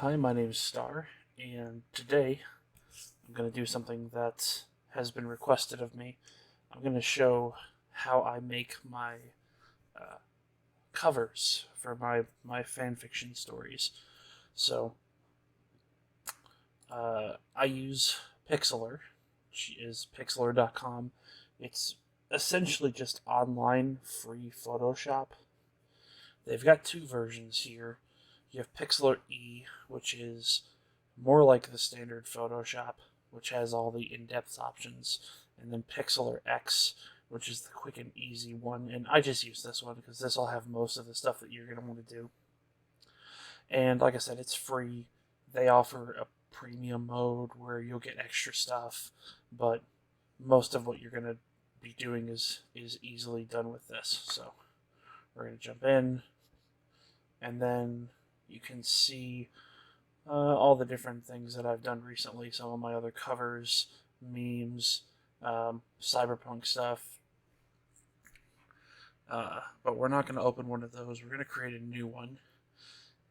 Hi, my name is Star, and today I'm going to do something that has been requested of me. I'm going to show how I make my uh, covers for my fan fiction stories. So, I use PIXLR, which is PIXLR.com. It's essentially just online free Photoshop. They've got two versions here. You have Pixlr E, which is more like the standard Photoshop, which has all the in-depth options, and then Pixlr X, which is the quick and easy one. And I just use this one because this will have most of the stuff that you're going to want to do. And like I said, it's free. They offer a premium mode where you'll get extra stuff, but most of what you're going to be doing is easily done with this. So we're going to jump in, and then you can see all the different things that I've done recently. Some of my other covers, memes, cyberpunk stuff. But we're not going to open one of those. We're going to create a new one.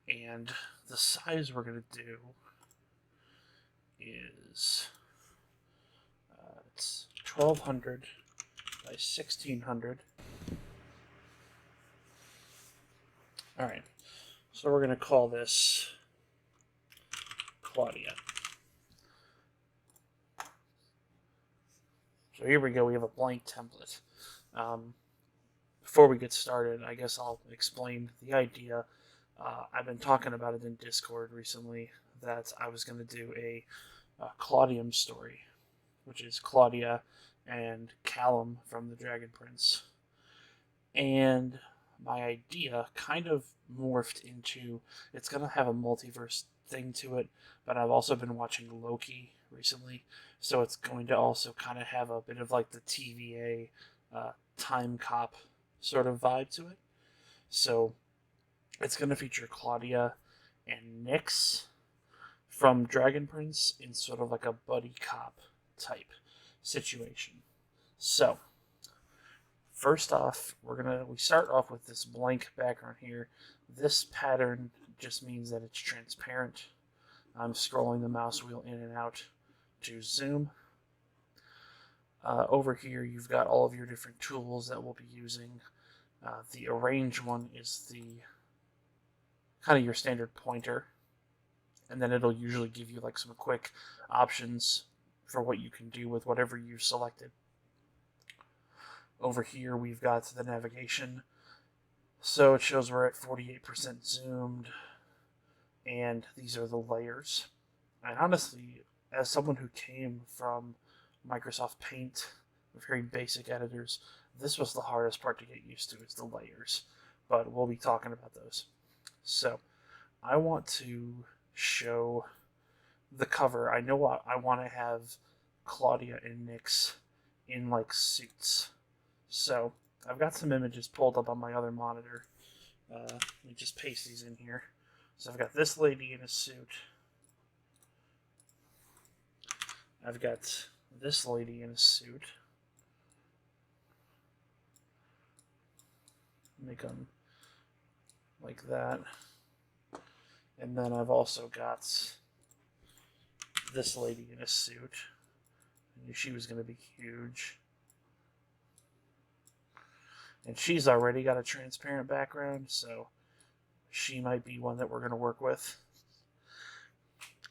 And the size we're going to do is it's 1200 by 1600. All right. So we're going to call this Claudia. So here we go. We have a blank template. Before we get started, I guess I'll explain the idea. I've been talking about it in Discord recently that I was going to do a Claudium story, which is Claudia and Callum from the Dragon Prince. And my idea kind of morphed into it's going to have a multiverse thing to it, but I've also been watching Loki recently, so it's going to also kind of have a bit of like the TVA time cop sort of vibe to it. So it's going to feature Claudia and Nyx from Dragon Prince in sort of like a buddy cop type situation. So first off, we start off with this blank background here. This pattern just means that it's transparent. I'm scrolling the mouse wheel in and out to zoom. Over here, you've got all of your different tools that we'll be using. The arrange one is the kind of your standard pointer, and then it'll usually give you like some quick options for what you can do with whatever you selected. Over here, we've got the navigation. So it shows we're at 48% zoomed, and these are the layers. And honestly, as someone who came from Microsoft Paint, very basic editors, this was the hardest part to get used to, is the layers. But we'll be talking about those. So I want to show the cover. I know I want to have Claudia and Nyx in like suits. So I've got some images pulled up on my other monitor. Let me just paste these in here. So I've got this lady in a suit. I've got this lady in a suit. Make them like that. And then I've also got this lady in a suit. I knew she was going to be huge. And she's already got a transparent background, so she might be one that we're going to work with.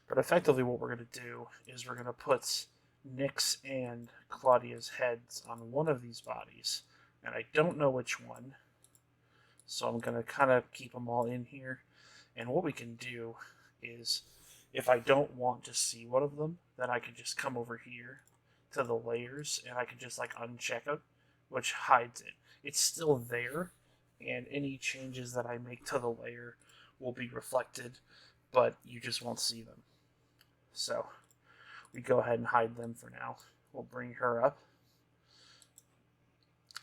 But effectively what we're going to do is we're going to put Nyx and Claudia's heads on one of these bodies. And I don't know which one, so I'm going to kind of keep them all in here. And what we can do is, if I don't want to see one of them, then I can just come over here to the layers, and I can just like uncheck it, which hides it. It's still there, and any changes that I make to the layer will be reflected, but you just won't see them. So we go ahead and hide them for now. We'll bring her up.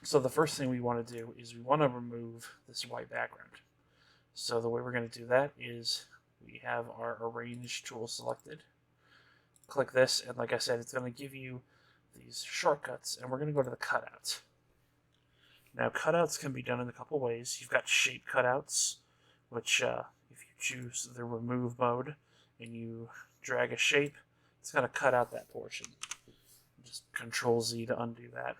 So the first thing we want to do is we want to remove this white background. So the way we're going to do that is we have our arrange tool selected. Click this, and like I said, it's going to give you these shortcuts, and we're going to go to the cutouts. Now, cutouts can be done in a couple ways. You've got shape cutouts, which if you choose the remove mode and you drag a shape, it's going to cut out that portion. Just Control Z to undo that.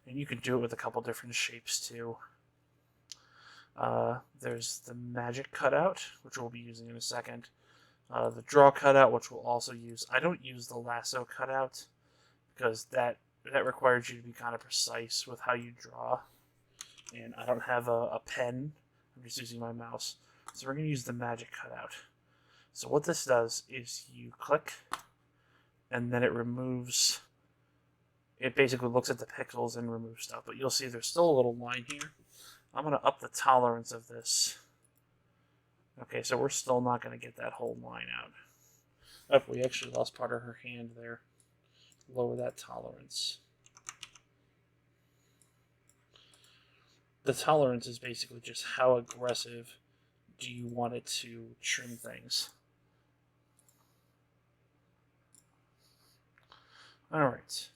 And you can do it with a couple different shapes too. There's the magic cutout, which we'll be using in a second. The draw cutout, which we'll also use. I don't use the lasso cutout because that requires you to be kind of precise with how you draw. And I don't have a pen. I'm just using my mouse. So we're going to use the magic cutout. So what this does is you click, and then it removes. It basically looks at the pixels and removes stuff. But you'll see there's still a little line here. I'm going to up the tolerance of this. Okay, so we're still not going to get that whole line out. Oh, we actually lost part of her hand there. Lower that tolerance. The tolerance is basically just how aggressive do you want it to trim things. Alright.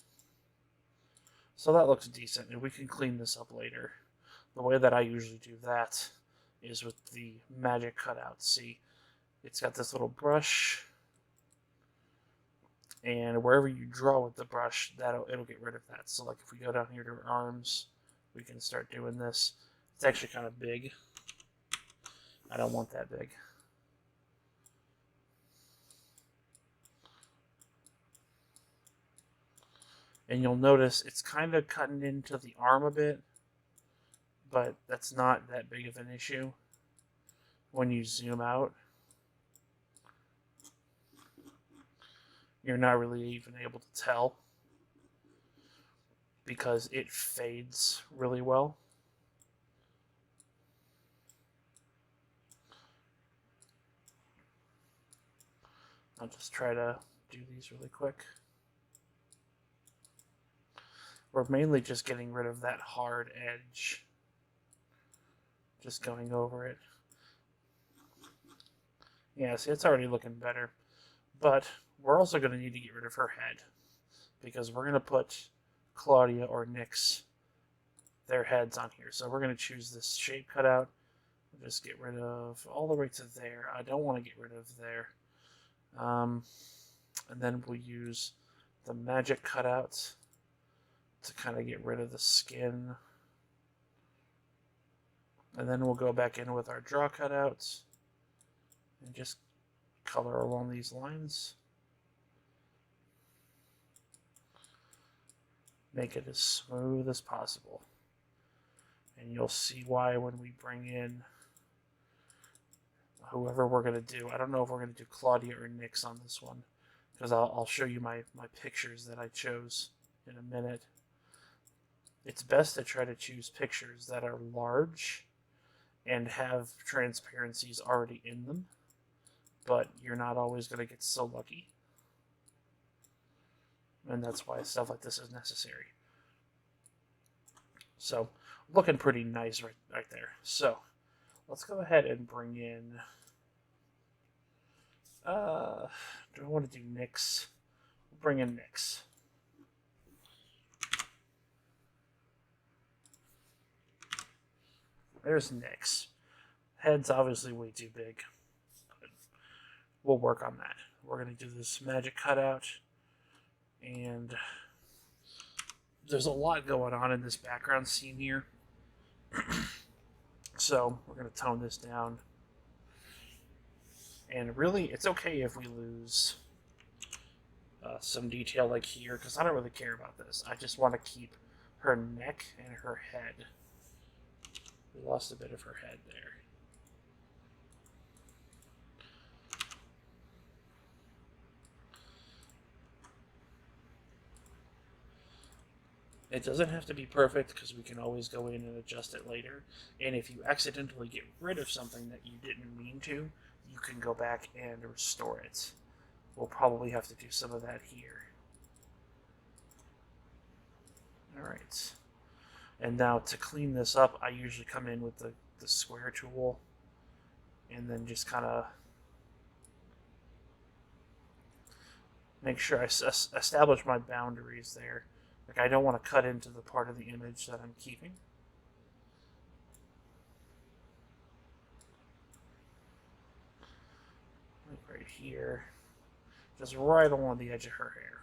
So that looks decent, and we can clean this up later. The way that I usually do that is with the magic cutout. See, it's got this little brush, and wherever you draw with the brush, it'll get rid of that. So like if we go down here to our arms, we can start doing this. It's actually kind of big. I don't want that big. And you'll notice it's kind of cutting into the arm a bit, but that's not that big of an issue when you zoom out. You're not really even able to tell because it fades really well. I'll just try to do these really quick. We're mainly just getting rid of that hard edge. Just going over it. Yeah, see, it's already looking better. But we're also going to need to get rid of her head, because we're going to put Claudia or Nyx, their heads on here. So we're going to choose this shape cutout. Just get rid of all the way to there. I don't want to get rid of there. And then we'll use the magic cutout to kind of get rid of the skin. And then we'll go back in with our draw cutouts and just color along these lines. Make it as smooth as possible. And you'll see why when we bring in whoever we're going to do. I don't know if we're going to do Claudia or Nyx on this one, because I'll show you my pictures that I chose in a minute. It's best to try to choose pictures that are large and have transparencies already in them, but you're not always going to get so lucky. And that's why stuff like this is necessary. So, looking pretty nice right there. So, let's go ahead and bring in... do I want to do Nyx? We'll bring in Nyx. There's Nyx. Head's obviously way too big. But we'll work on that. We're going to do this magic cutout. And there's a lot going on in this background scene here. So we're going to tone this down. And really, it's okay if we lose some detail like here, because I don't really care about this. I just want to keep her neck and her head. We lost a bit of her head there. It doesn't have to be perfect, because we can always go in and adjust it later. And if you accidentally get rid of something that you didn't mean to, you can go back and restore it. We'll probably have to do some of that here. Alright. And now to clean this up, I usually come in with the square tool and then just kind of make sure I establish my boundaries there. Like, I don't want to cut into the part of the image that I'm keeping. right here, just right along the edge of her hair.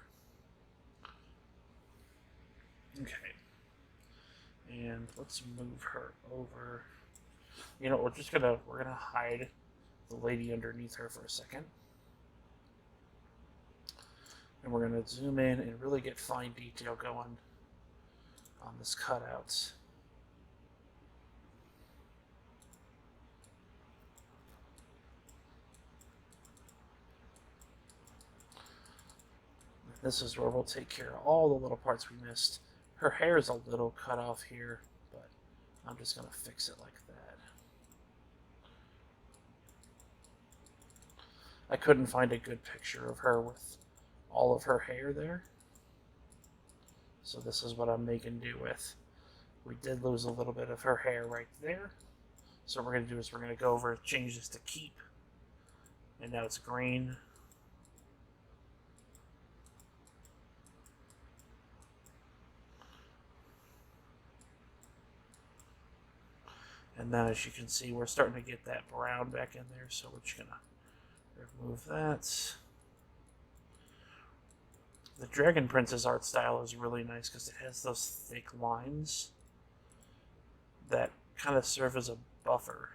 Okay, and let's move her over. You know, we're gonna hide the lady underneath her for a second, and we're gonna zoom in and really get fine detail going on this cutout. This is where we'll take care of all the little parts we missed. Her hair is a little cut off here, but I'm just going to fix it like that. I couldn't find a good picture of her with all of her hair there. So this is what I'm making do with. We did lose a little bit of her hair right there. So what we're going to do is we're going to go over, change this to keep. And now it's green. And now, as you can see, we're starting to get that brown back in there, so we're just going to remove that. The Dragon Princess art style is really nice because it has those thick lines that kind of serve as a buffer.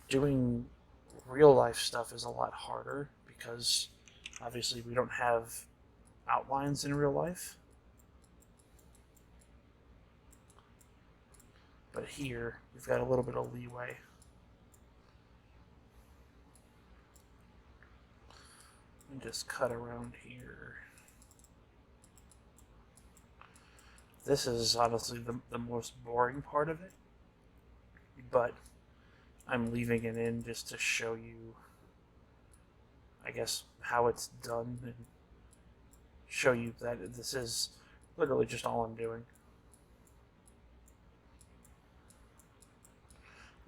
Doing real life stuff is a lot harder because obviously we don't have outlines in real life. But here, we've got a little bit of leeway. And just cut around here. This is honestly the most boring part of it. But I'm leaving it in just to show you, I guess, how it's done and show you that this is literally just all I'm doing.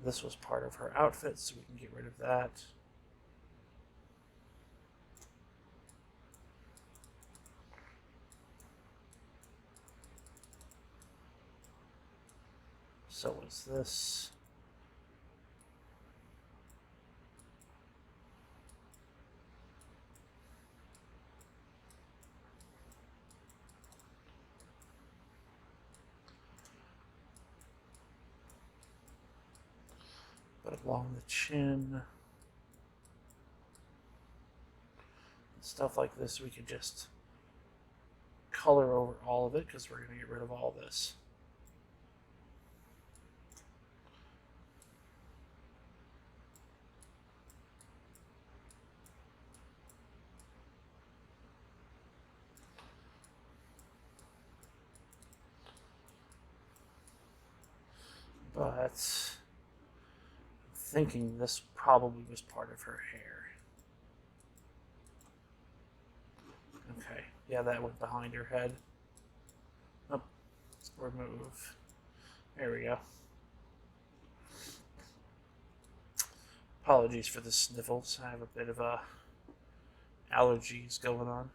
This was part of her outfit, so we can get rid of that. So was this. But along the chin, stuff like this, we could just color over all of it because we're going to get rid of all this. But I'm thinking this probably was part of her hair. Okay, yeah, that went behind her head. Oh, remove. There we go. Apologies for the sniffles. I have a bit of allergies going on.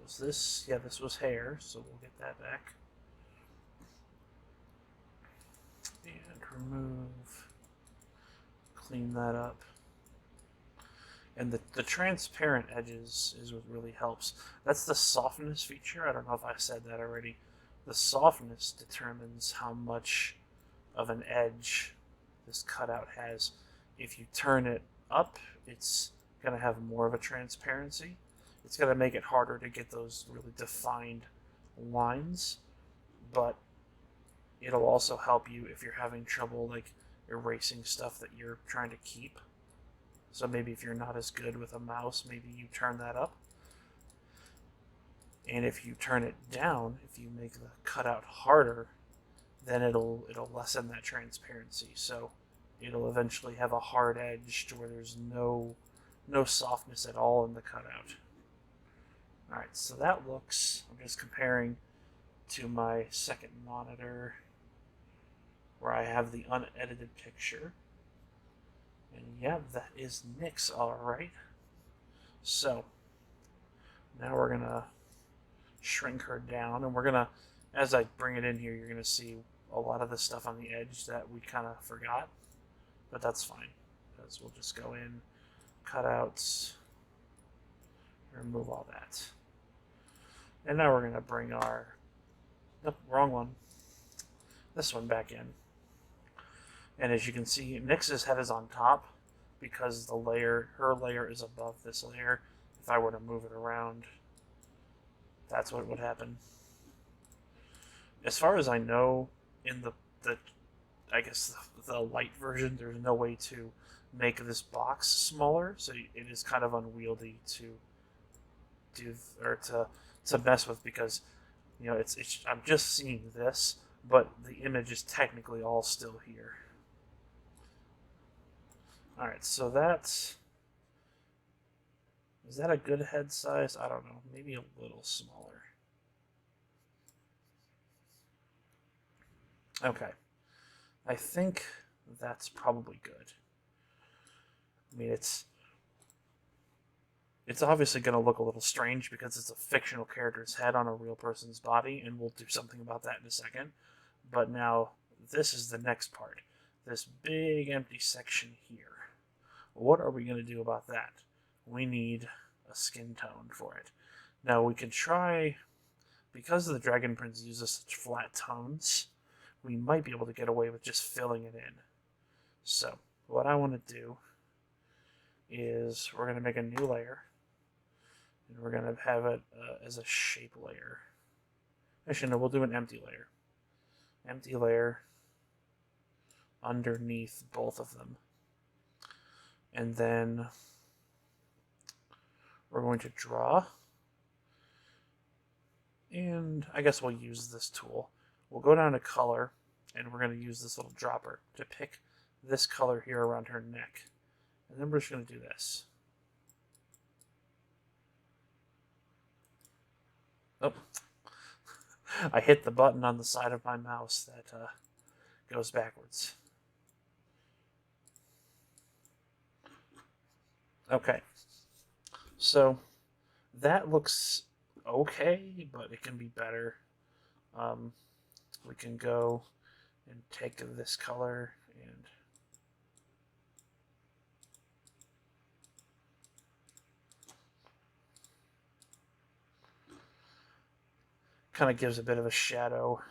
Was this? Yeah, this was hair, so we'll get that back. And remove. Clean that up. And the transparent edges is what really helps. That's the softness feature. I don't know if I said that already. The softness determines how much of an edge this cutout has. If you turn it up, it's going to have more of a transparency. It's going to make it harder to get those really defined lines, but it'll also help you if you're having trouble like erasing stuff that you're trying to keep. So maybe if you're not as good with a mouse, maybe you turn that up. And if you turn it down, if you make the cutout harder, then it'll lessen that transparency. So it'll eventually have a hard edge to where there's no softness at all in the cutout. Alright, so that looks, I'm just comparing to my second monitor where I have the unedited picture. And yeah, that is Nyx, alright. So, now we're going to shrink her down, and we're going to, as I bring it in here, you're going to see a lot of the stuff on the edge that we kind of forgot, but that's fine, because we'll just go in, cutouts, remove all that. And now we're going to bring our, nope, wrong one, this one back in. And as you can see, Nyx's head is on top because the layer, her layer is above this layer. If I were to move it around, that's what would happen. As far as I know, in the I guess the light version, there's no way to make this box smaller, so it is kind of unwieldy to do or to mess with, because you know it's I'm just seeing this, but the image is technically all still here. All right, so that's, is that a good head size? I don't know, maybe a little smaller. Okay, I think that's probably good. I mean, it's obviously going to look a little strange because it's a fictional character's head on a real person's body, and we'll do something about that in a second. But now, this is the next part. This big empty section here. What are we going to do about that? We need a skin tone for it. Now, we can try, because the Dragon Prince uses such flat tones, we might be able to get away with just filling it in. So, what I want to do is we're going to make a new layer, and we're going to have it as a shape layer. Actually, no, we'll do an empty layer. Empty layer underneath both of them. And then we're going to draw, and I guess we'll use this tool. We'll go down to color, and we're going to use this little dropper to pick this color here around her neck. And then we're just going to do this. Oh, I hit the button on the side of my mouse that goes backwards. Okay, so that looks okay, but it can be better. We can go and take this color and kind of gives a bit of a shadow.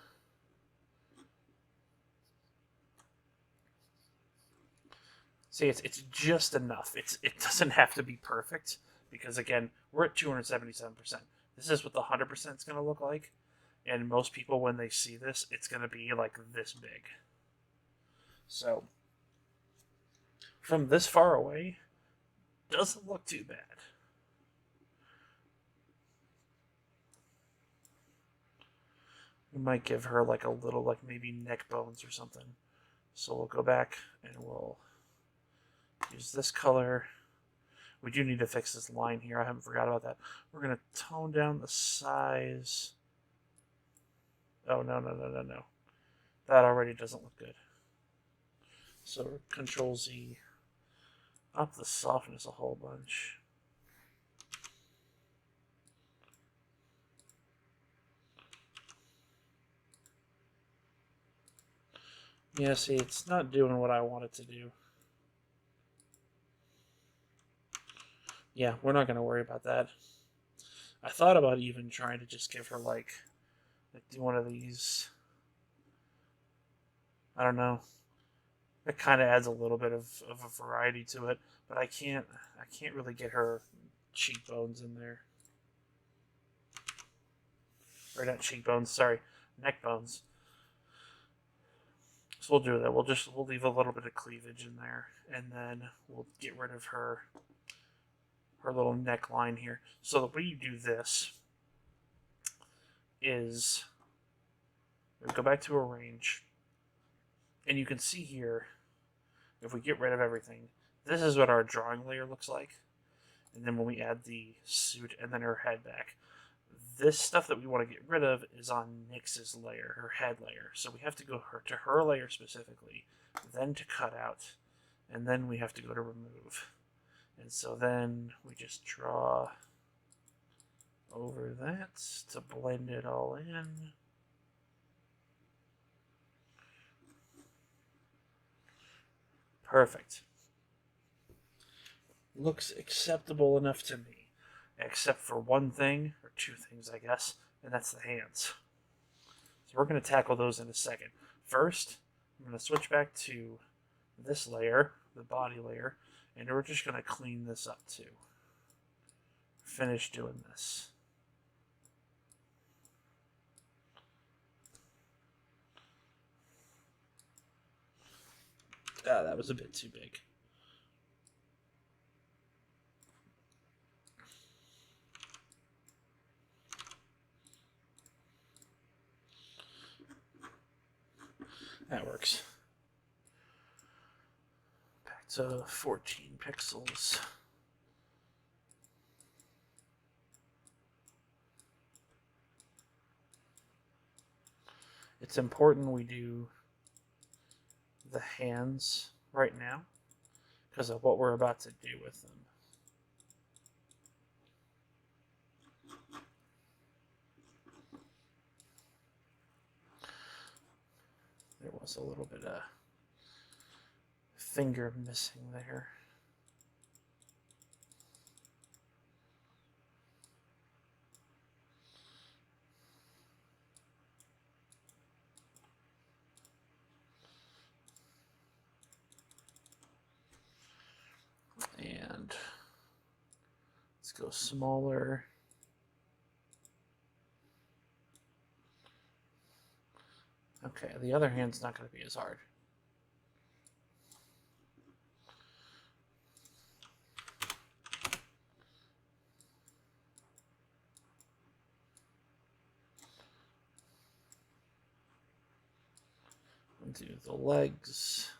See, it's just enough. It doesn't have to be perfect, because again, we're at 277%. This is what the 100% is going to look like, and most people, when they see this, it's going to be like this big. So, from this far away, doesn't look too bad. We might give her like a little, like maybe neck bones or something. So we'll go back and we'll use this color. We do need to fix this line here. I haven't forgot about that. We're going to tone down the size. Oh, no. That already doesn't look good. So Control Z, up the softness a whole bunch. Yeah, see, it's not doing what I want it to do. Yeah, we're not going to worry about that. I thought about even trying to just give her, like do one of these. I don't know. It kind of adds a little bit of a variety to it, but I can't really get her cheekbones in there. Or not cheekbones, sorry, neck bones. So we'll do that. We'll leave a little bit of cleavage in there, and then we'll get rid of her little neckline here. So the way you do this is we go back to arrange, and you can see here, if we get rid of everything, this is what our drawing layer looks like. And then when we add the suit and then her head back, this stuff that we want to get rid of is on Nyx's layer, her head layer. So we have to go to her layer specifically, then to cut out, and then we have to go to remove. And so then we just draw over that to blend it all in. Perfect. Looks acceptable enough to me, except for one thing, or two things, I guess, and that's the hands. So we're going to tackle those in a second. First, I'm going to switch back to this layer, the body layer, and we're just going to clean this up too. Finish doing this. Ah, that was a bit too big. That works. Back to 14 pixels. It's important we do the hands right now because of what we're about to do with them. There was a little bit of finger missing there. And let's go smaller. Okay, the other hand's not going to be as hard. Do the legs.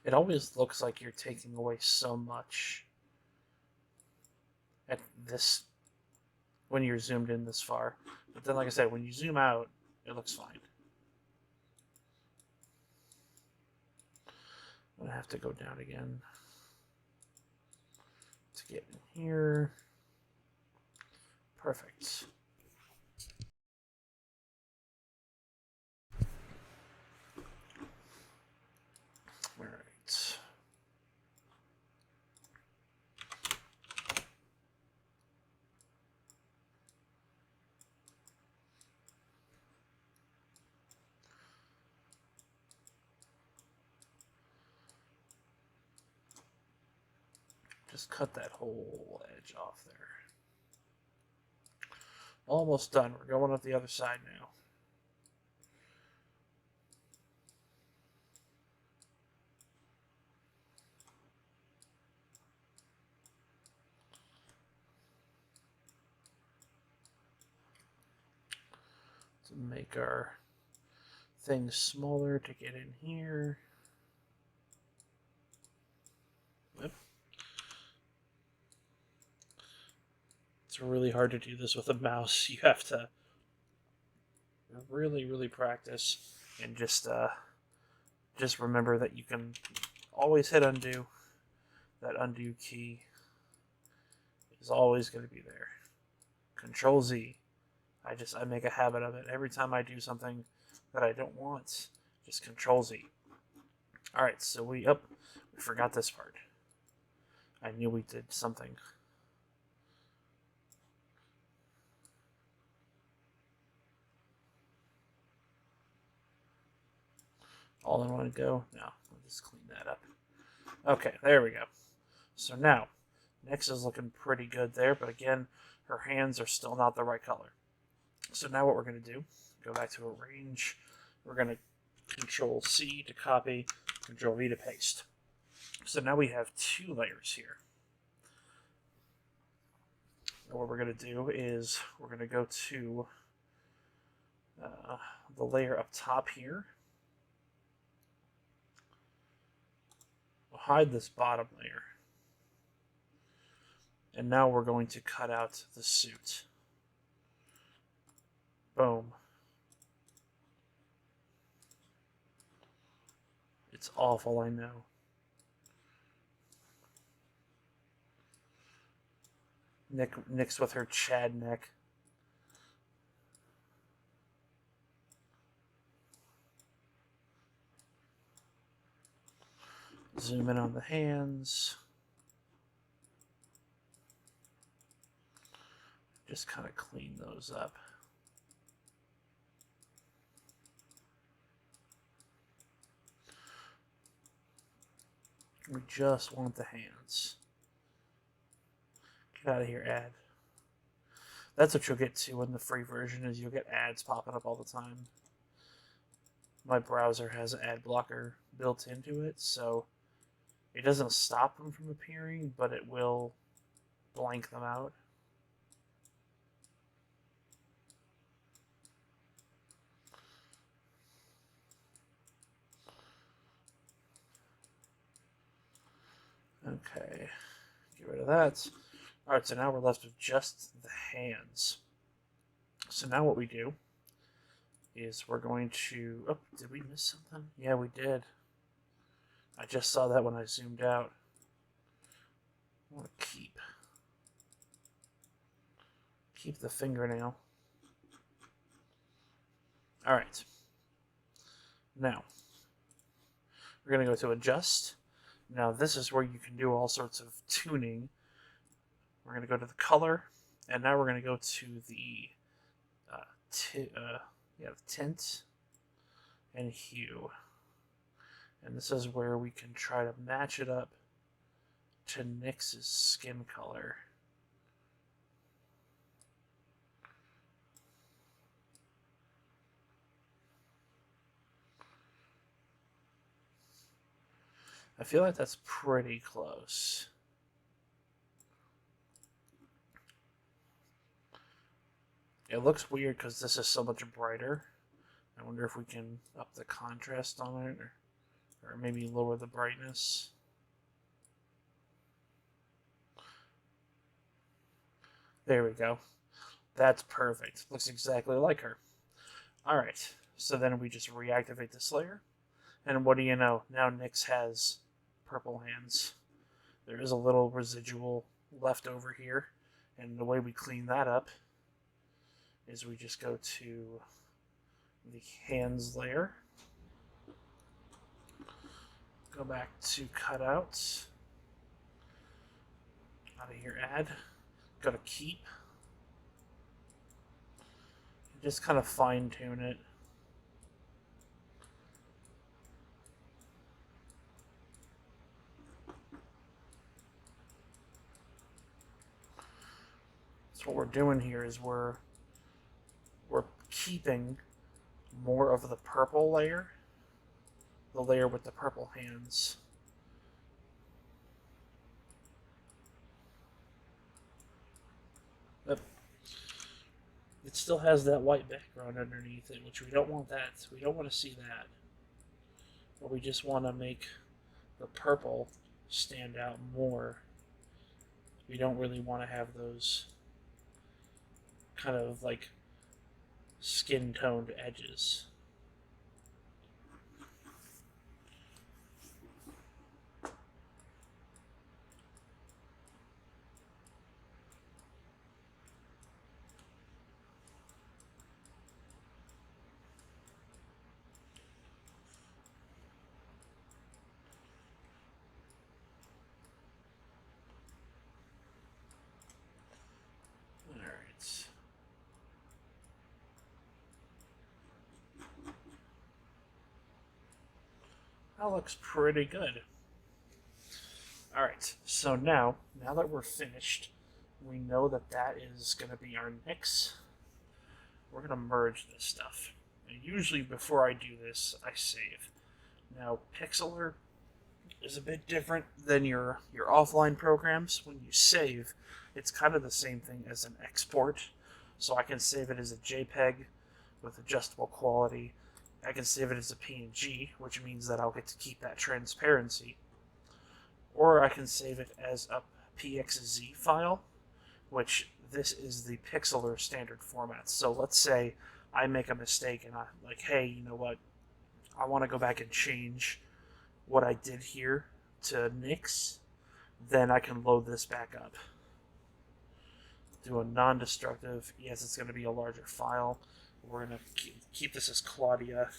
It always looks like you're taking away so much at this when you're zoomed in this far. But then, like I said, when you zoom out, it looks fine. I'm going to have to go down again to get in here. Perfect. All right. Just cut that whole edge off there. Almost done. We're going up the other side now. To make our things smaller to get in here. Yep. It's really hard to do this with a mouse. You have to really practice and just remember that you can always hit undo. That undo key is always going to be there. Control Z. I make a habit of it every time I do something that I don't want. Just Control Z. All right, so we forgot this part. I knew we did something. All in one go? No, I'll just clean that up. Okay, there we go. So now, next is looking pretty good there, but again, her hands are still not the right color. So now what we're going to do, go back to arrange. We're going to Control C to copy, Control V to paste. So now we have two layers here. And what we're going to do is we're going to go to the layer up top here. We'll hide this bottom layer. And now we're going to cut out the suit. Boom. It's awful, I know. Nick's with her Chad neck. Zoom in on the hands. Just kind of clean those up. We just want the hands. Get out of here, ad. That's what you'll get to in the free version, is you'll get ads popping up all the time. My browser has an ad blocker built into it, so it doesn't stop them from appearing, but it will blank them out. Okay, get rid of that. Alright, so now we're left with just the hands. So now what we do is we're going to... Oh, did we miss something? Yeah, we did. I just saw that when I zoomed out. I want to keep the fingernail. Alright. Now, we're going to go to Adjust. Now this is where you can do all sorts of tuning. We're going to go to the color, and now we're going to go to the tint and hue. And this is where we can try to match it up to Nyx's skin color. I feel like that's pretty close. It looks weird because this is so much brighter. I wonder if we can up the contrast on it, or maybe lower the brightness. There we go. That's perfect. Looks exactly like her. Alright, so then we just reactivate this layer. And what do you know? Now Nyx has purple hands. There is a little residual left over here. And the way we clean that up is we just go to the hands layer. Go back to cutout. Out of here, add. Go to keep. Just kind of fine tune it. So what we're doing here is we're keeping more of the purple layer, the layer with the purple hands. But it still has that white background underneath it, which we don't want that. We don't want to see that. But we just want to make the purple stand out more. We don't really want to have those kind of like skin-toned edges. That looks pretty good. Alright, so now that we're finished, we know that that is going to be our Nyx. We're going to merge this stuff. And usually before I do this, I save. Now, PIXLR is a bit different than your offline programs. When you save, it's kind of the same thing as an export. So I can save it as a JPEG with adjustable quality. I can save it as a PNG, which means that I'll get to keep that transparency. Or I can save it as a PXZ file, which this is the PIXLR standard format. So let's say I make a mistake and I'm like, hey, you know what? I want to go back and change what I did here to Nyx. Then I can load this back up. Do a non-destructive. Yes, it's going to be a larger file. We're going to keep this as Claudia.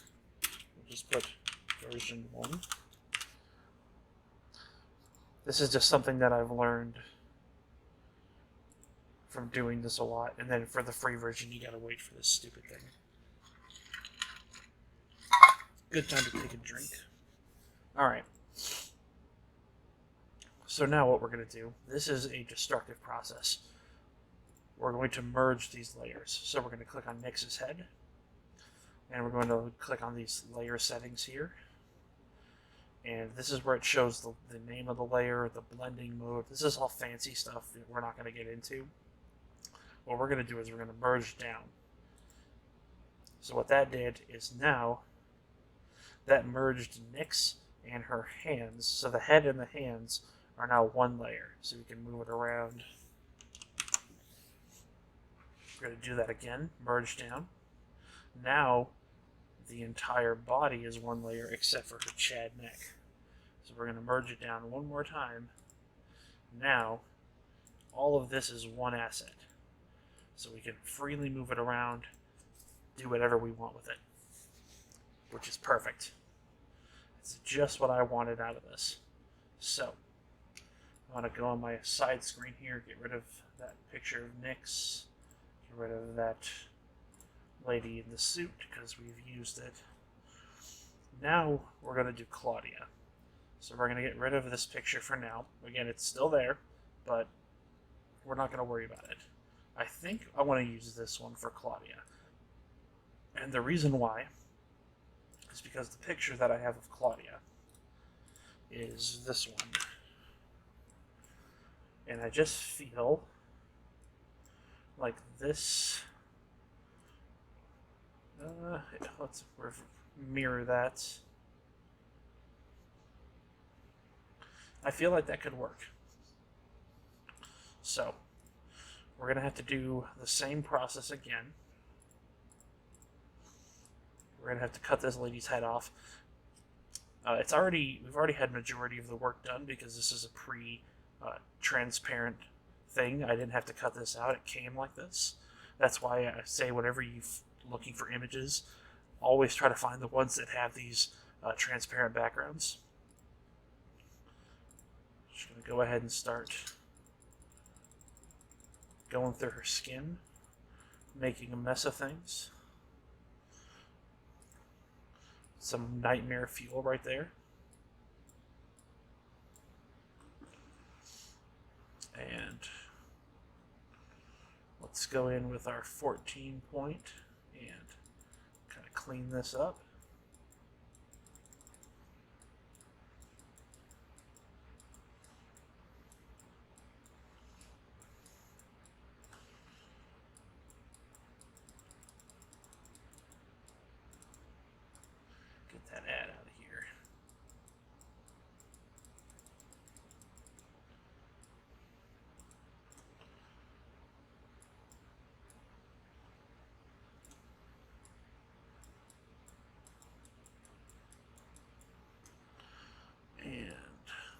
We'll just put version 1. This is just something that I've learned from doing this a lot, and then for the free version, you gotta wait for this stupid thing. Good time to take a drink. Alright. So now what we're going to do, this is a destructive process. We're going to merge these layers. So we're going to click on Nix's head, and we're going to click on these layer settings here. And this is where it shows the name of the layer, the blending mode. This is all fancy stuff that we're not going to get into. What we're going to do is we're going to merge down. So what that did is now that merged Nix and her hands. So the head and the hands are now one layer. So we can move it around. We're going to do that again. Merge down. Now the entire body is one layer except for her Chad neck. So we're going to merge it down one more time. Now all of this is one asset. So we can freely move it around, do whatever we want with it, which is perfect. It's just what I wanted out of this. So I want to go on my side screen here, get rid of that picture of Nix, get rid of that lady in the suit because we've used it. Now we're going to do Claudia. So we're going to get rid of this picture for now. Again, it's still there, but we're not going to worry about it. I think I want to use this one for Claudia. And the reason why is because the picture that I have of Claudia is this one. And I just feel like this... let's mirror that. I feel like that could work. So we're going to have to do the same process again. We're going to have to cut this lady's head off. We've already had majority of the work done because this is a pre-transparent thing. I didn't have to cut this out. It came like this. That's why I say whenever you're looking for images, always try to find the ones that have these transparent backgrounds. Just going to go ahead and start going through her skin, making a mess of things. Some nightmare fuel right there. And let's go in with our 14 point and kind of clean this up. Get that ad out of here. And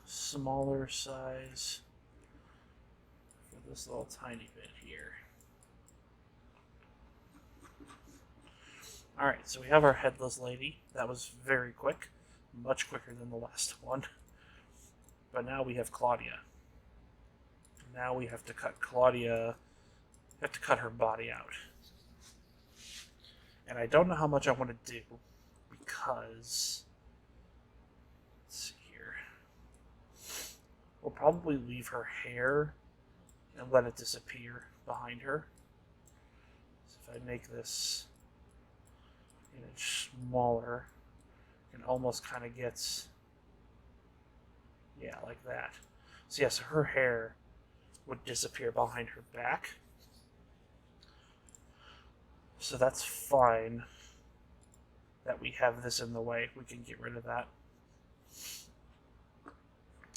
smaller size for this little tiny bit here. Alright, so we have our headless lady. That was very quick. Much quicker than the last one. But now we have Claudia. Now we have to cut Claudia. We have to cut her body out. And I don't know how much I want to do because... let's see here. We'll probably leave her hair and let it disappear behind her. So if I make this an inch smaller, it almost kind of gets, yeah, like that. So yes, her hair would disappear behind her back. So that's fine that we have this in the way. We can get rid of that.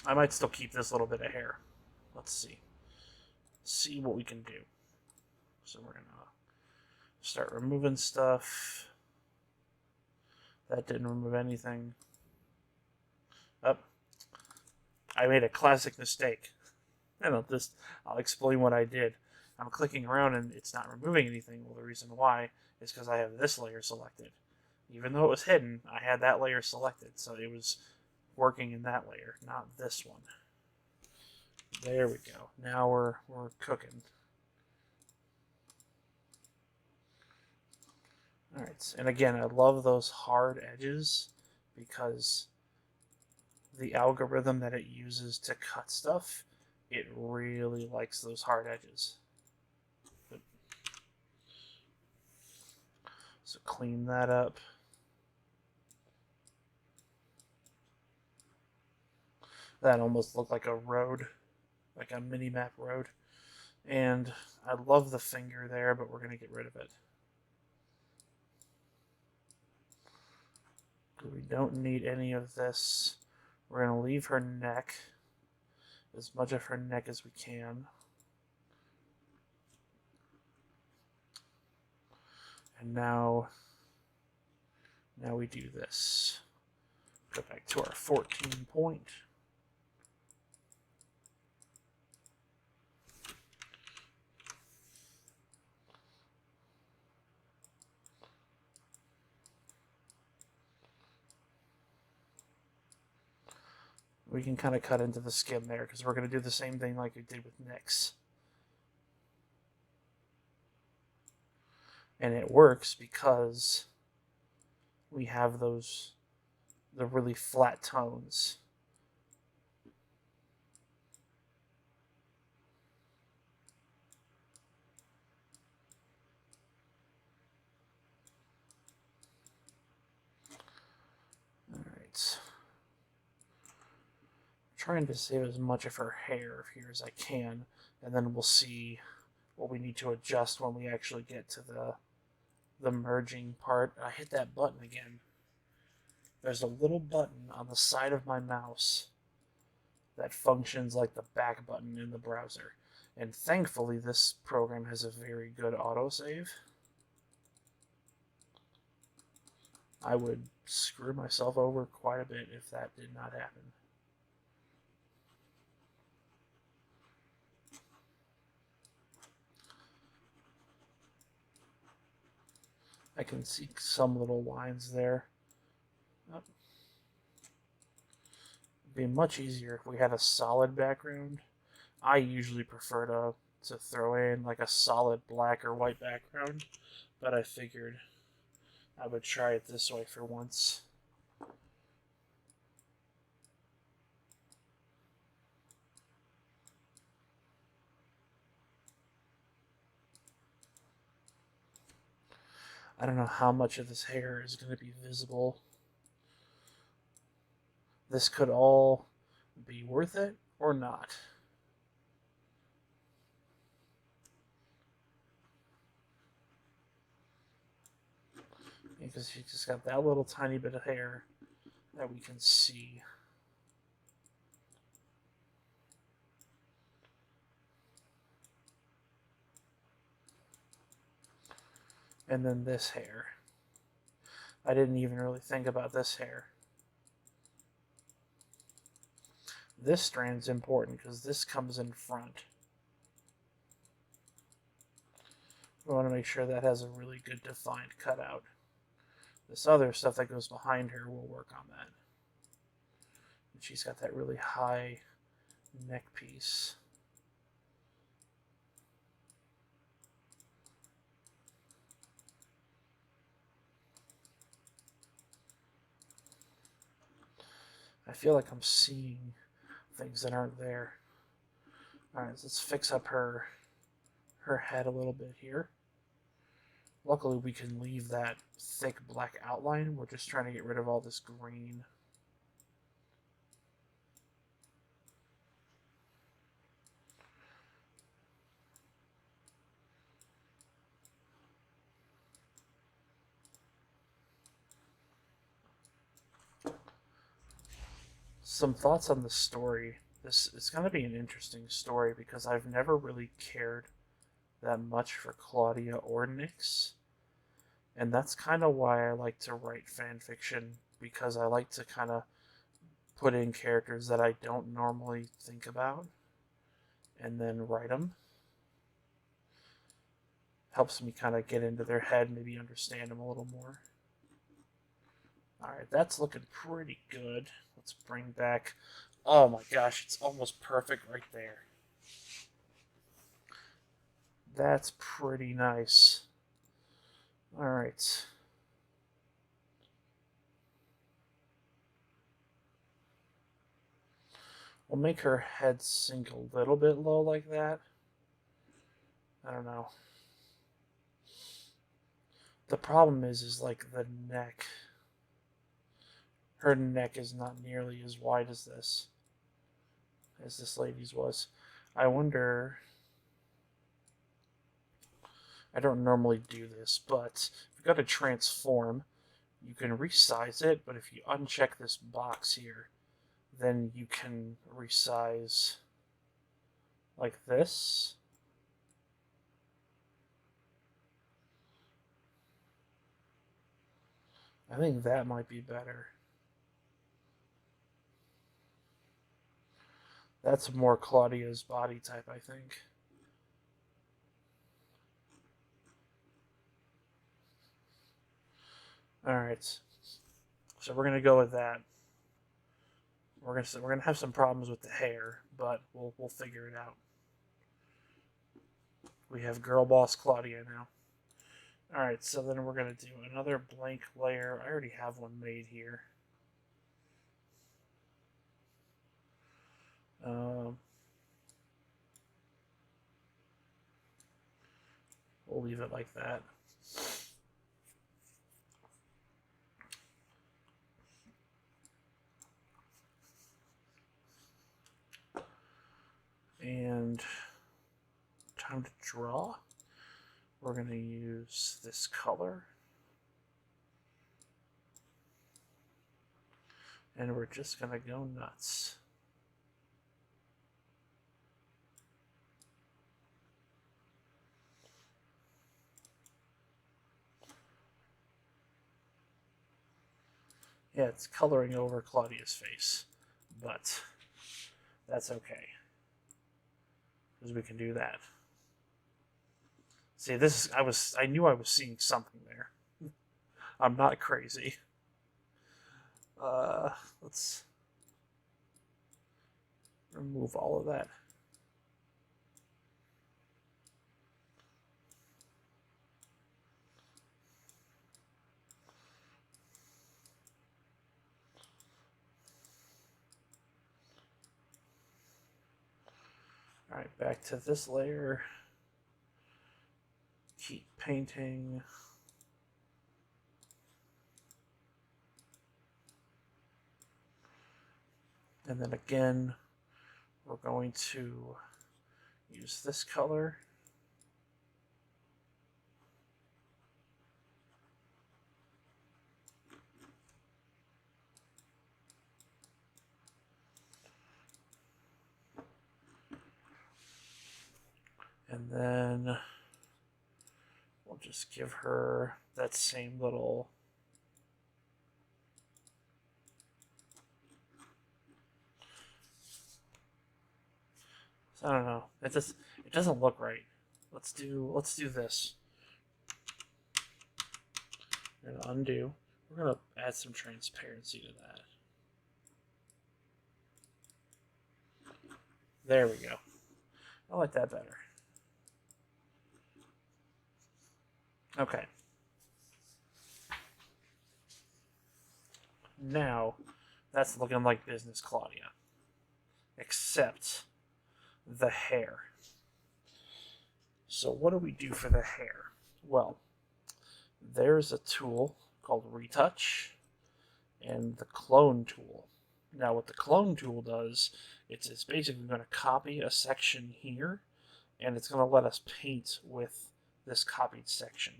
I might still keep this little bit of hair. Let's see what we can do. So we're gonna start removing stuff. That didn't remove anything. I made a classic mistake. I'll explain what I did. I'm clicking around and it's not removing anything. Well, the reason why is because I have this layer selected. Even though it was hidden, I had that layer selected, so it was working in that layer, not this one. There we go. Now we're cooking. All right, and again, I love those hard edges because the algorithm that it uses to cut stuff, it really likes those hard edges. So clean that up. That almost looked like a road, like a mini-map road. And I love the finger there, but we're going to get rid of it. We don't need any of this. We're going to leave her neck, as much of her neck as we can. And now we do this. Go back to our 14 point. We can kind of cut into the skin there because we're going to do the same thing like we did with Nyx. And it works because we have the really flat tones. All right. Trying to save as much of her hair here as I can, and then we'll see what we need to adjust when we actually get to the merging part. I hit that button again. There's a little button on the side of my mouse that functions like the back button in the browser. And thankfully, this program has a very good autosave. I would screw myself over quite a bit if that did not happen. I can see some little lines there. Oh. It'd be much easier if we had a solid background. I usually prefer to throw in like a solid black or white background, but I figured I would try it this way for once. I don't know how much of this hair is going to be visible. This could all be worth it or not. Because she just got that little tiny bit of hair that we can see. And then this hair. I didn't even really think about this hair. This strand's important because this comes in front. We want to make sure that has a really good defined cutout. This other stuff that goes behind her will work on that. And she's got that really high neck piece. I feel like I'm seeing things that aren't there. Alright, so let's fix up her head a little bit here. Luckily, we can leave that thick black outline. We're just trying to get rid of all this green. Some thoughts on the story. This is going to be an interesting story because I've never really cared that much for Claudia or Nyx. And that's kind of why I like to write fan fiction, because I like to kind of put in characters that I don't normally think about and then write them. Helps me kind of get into their head, maybe understand them a little more. Alright, that's looking pretty good. Let's bring back Oh my gosh, it's almost perfect right there. That's pretty nice. Alright. We'll make her head sink a little bit low like that. I don't know. The problem is like the neck. Her neck is not nearly as wide as this lady's was. I wonder. I don't normally do this, but if you've got to transform, you can resize it, but if you uncheck this box here, then you can resize like this. I think that might be better. That's more Claudia's body type, I think. Alright. So we're gonna go with that. We're gonna have some problems with the hair, but we'll figure it out. We have Girl Boss Claudia now. Alright, so then we're gonna do another blank layer. I already have one made here. We'll leave it like that. And time to draw. We're going to use this color. And we're just going to go nuts. Yeah, it's coloring over Claudia's face, but that's okay, because we can do that. See, this is, I knew I was seeing something there. I'm not crazy. Let's remove all of that. Alright, back to this layer. Keep painting. And then again, we're going to use this color. And then we'll just give her that same little I don't know. It doesn't look right. Let's do this. We're gonna undo. We're gonna add some transparency to that. There we go. I like that better. Okay. Now, that's looking like business Claudia. Except the hair. So what do we do for the hair? Well, there's a tool called Retouch and the Clone tool. Now what the Clone tool does, it's basically going to copy a section here, and it's going to let us paint with this copied section.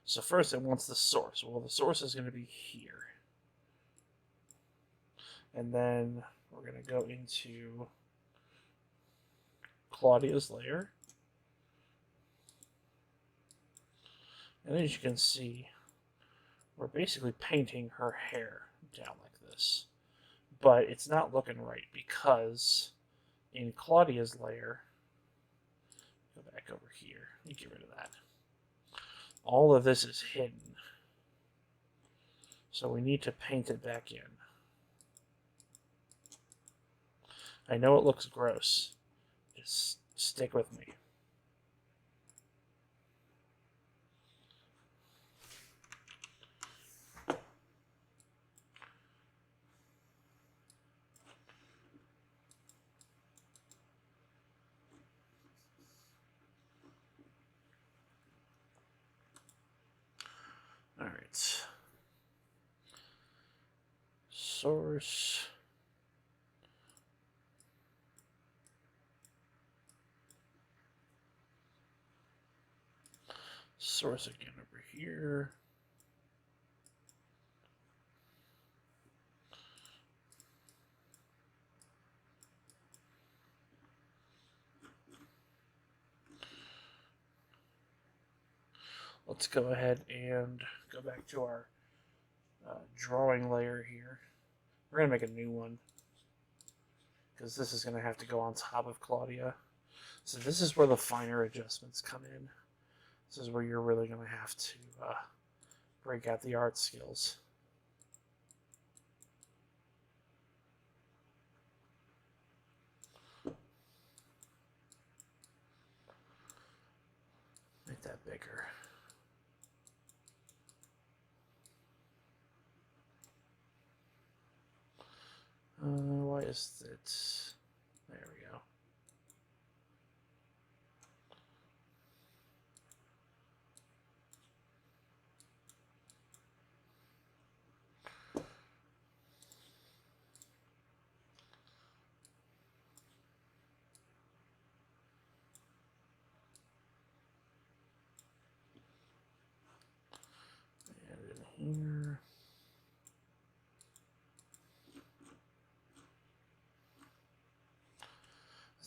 So first it wants the source. Well, the source is going to be here. And then we're going to go into Claudia's layer. And as you can see, we're basically painting her hair down like this. But it's not looking right because in Claudia's layer, go back over here, let me get rid of that. All of this is hidden. So we need to paint it back in. I know it looks gross. Just stick with me. All right. Source. Source again over here. Let's go ahead and go back to our drawing layer here. We're going to make a new one because this is going to have to go on top of Claudia. So this is where the finer adjustments come in. This is where you're really going to have to break out the art skills. Make that bigger. Why is it? There we go. And in here.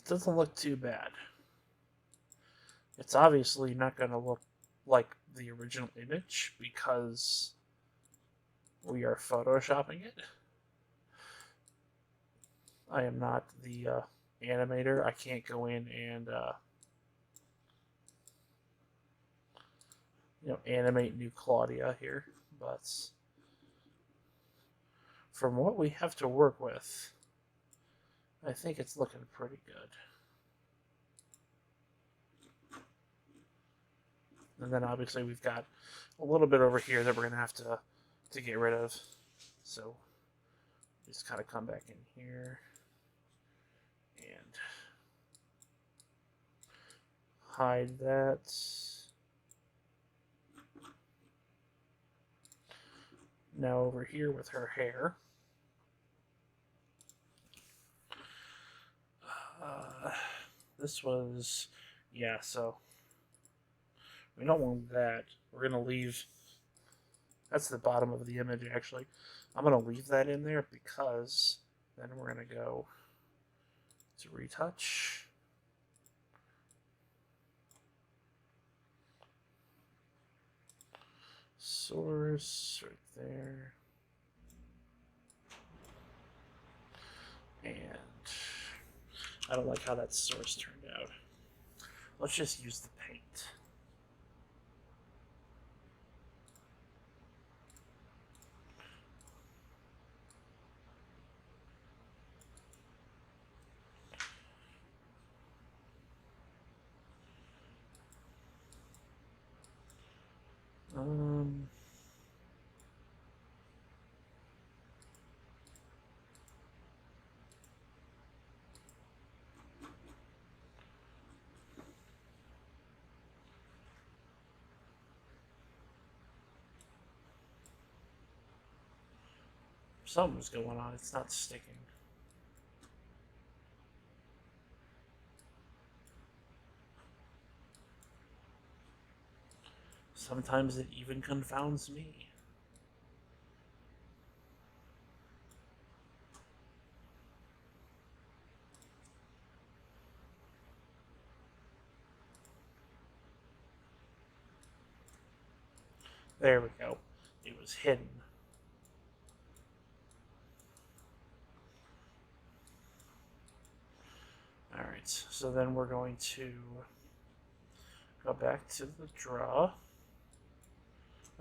Doesn't look too bad. It's obviously not going to look like the original image because we are photoshopping it. I am not the animator. I can't go in and animate new Claudia here, but from what we have to work with, I think it's looking pretty good. And then obviously we've got a little bit over here that we're going to have to get rid of. So just kind of come back in here and hide that. Now over here with her hair. This was, yeah, so we don't want that. We're going to leave, that's the bottom of the image actually. I'm going to leave that in there because then we're going to go to retouch. Source right there. And I don't like how that source turned out. Let's just use the paint. Something's going on. It's not sticking. Sometimes it even confounds me. There we go. It was hidden. Alright, so then we're going to go back to the draw.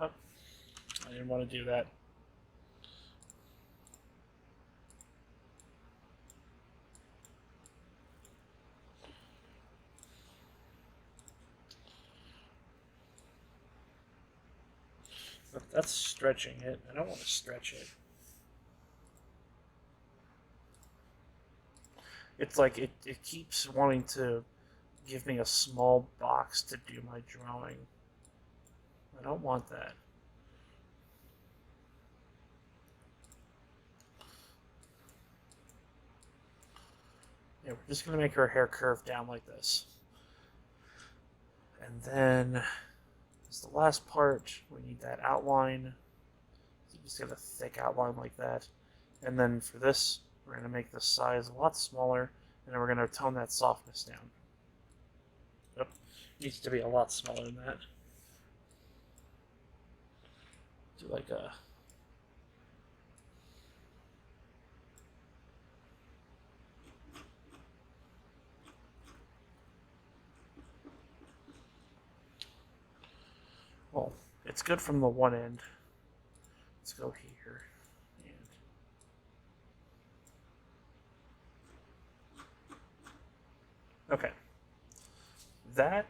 Oh, I didn't want to do that. But that's stretching it. I don't want to stretch it. It's like it keeps wanting to give me a small box to do my drawing. I don't want that. Yeah, we're just going to make her hair curve down like this. And then, as the last part, we need that outline. So just get a thick outline like that. And then for this, we're going to make the size a lot smaller, and then we're going to tone that softness down. Yep, needs to be a lot smaller than that. Do like a... Well, it's good from the one end. Let's go here. Okay. That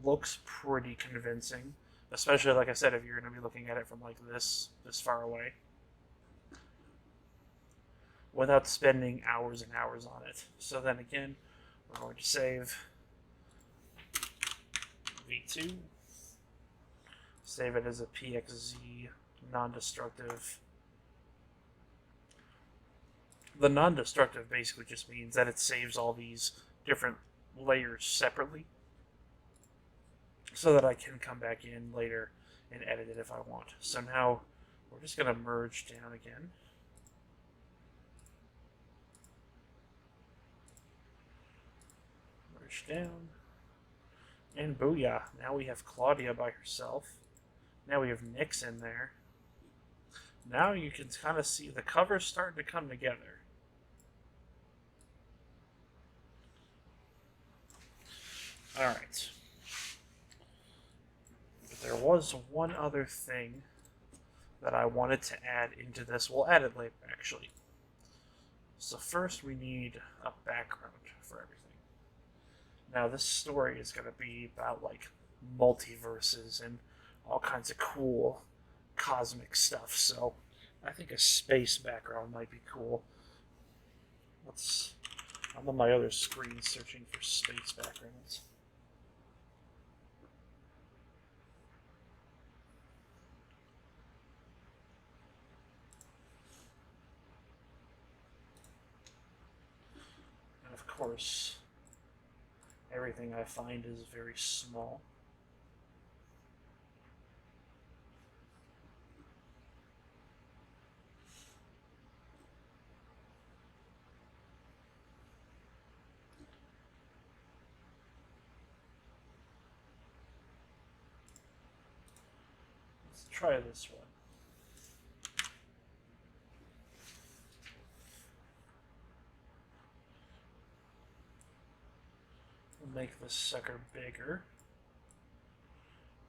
looks pretty convincing, especially, like I said, if you're going to be looking at it from like this far away, without spending hours and hours on it. So then again, we're going to save V2, save it as a PXZ non-destructive. The non-destructive basically just means that it saves all these different layers separately, so that I can come back in later and edit it if I want. So now we're just going to merge down again. Merge down. And booyah, now we have Claudia by herself. Now we have Nyx in there. Now you can kind of see the cover's starting to come together. Alright. But there was one other thing that I wanted to add into this. We'll add it later, actually. So first we need a background for everything. Now this story is going to be about like multiverses and all kinds of cool cosmic stuff, so I think a space background might be cool. I'm on my other screen searching for space backgrounds. And of course, everything I find is very small. Let's try this one. We'll make this sucker bigger.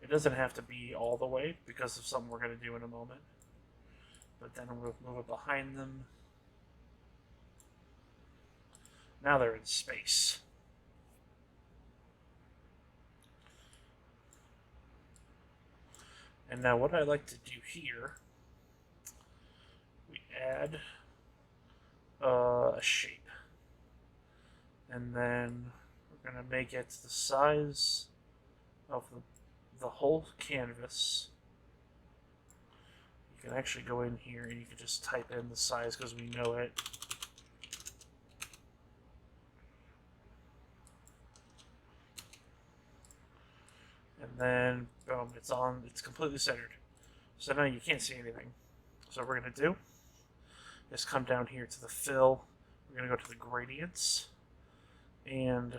It doesn't have to be all the way because of something we're going to do in a moment. But then we'll move it behind them. Now they're in space. And now what I like to do here, we add a shape. And then we're going to make it the size of the whole canvas. You can actually go in here and you can just type in the size because we know it. And then, boom, it's completely centered. So now you can't see anything. So what we're going to do is come down here to the fill. We're going to go to the gradients. And,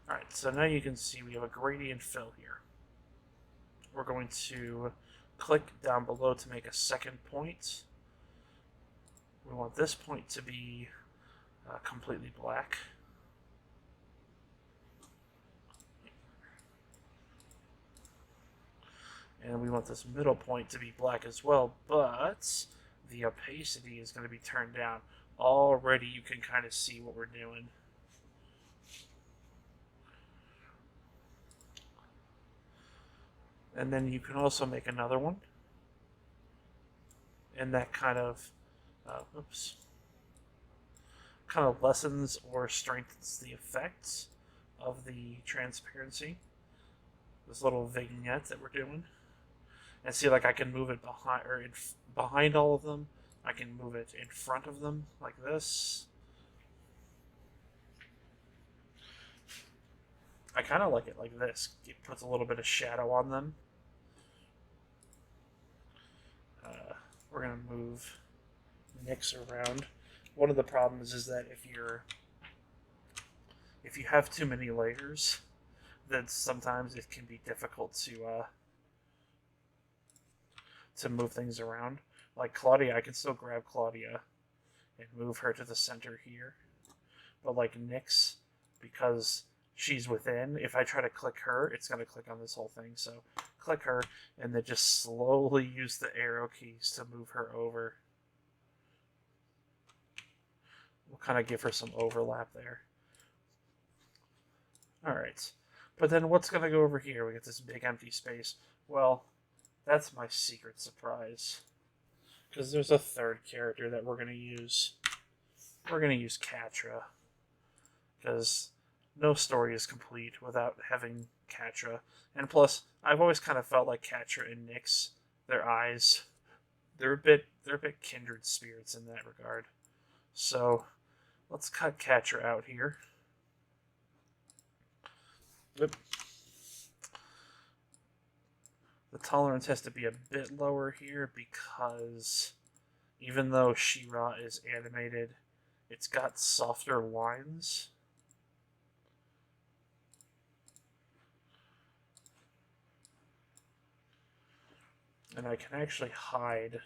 alright, so now you can see we have a gradient fill here. We're going to click down below to make a second point. We want this point to be completely black. And we want this middle point to be black as well, but the opacity is going to be turned down. Already you can kind of see what we're doing. And then you can also make another one, and that kind of, oops, kind of lessens or strengthens the effects of the transparency. This little vignette that we're doing, and see, like I can move it behind all of them. I can move it in front of them like this. I kind of like it like this. It puts a little bit of shadow on them. We're gonna move Nyx around. One of the problems is that if you have too many layers, then sometimes it can be difficult to move things around. Like Claudia, I can still grab Claudia and move her to the center here. But like Nyx, because she's within, if I try to click her, it's going to click on this whole thing. So click her, and then just slowly use the arrow keys to move her over. We'll kind of give her some overlap there. Alright. But then what's going to go over here? We get this big empty space. Well, that's my secret surprise. Because there's a third character that we're going to use. We're going to use Catra. Because no story is complete without having Catra. And plus, I've always kind of felt like Catra and Nyx, their eyes, they're a bit kindred spirits in that regard. So let's cut Catra out here. Oop. The tolerance has to be a bit lower here because even though She-Ra is animated, it's got softer lines. And I can actually hide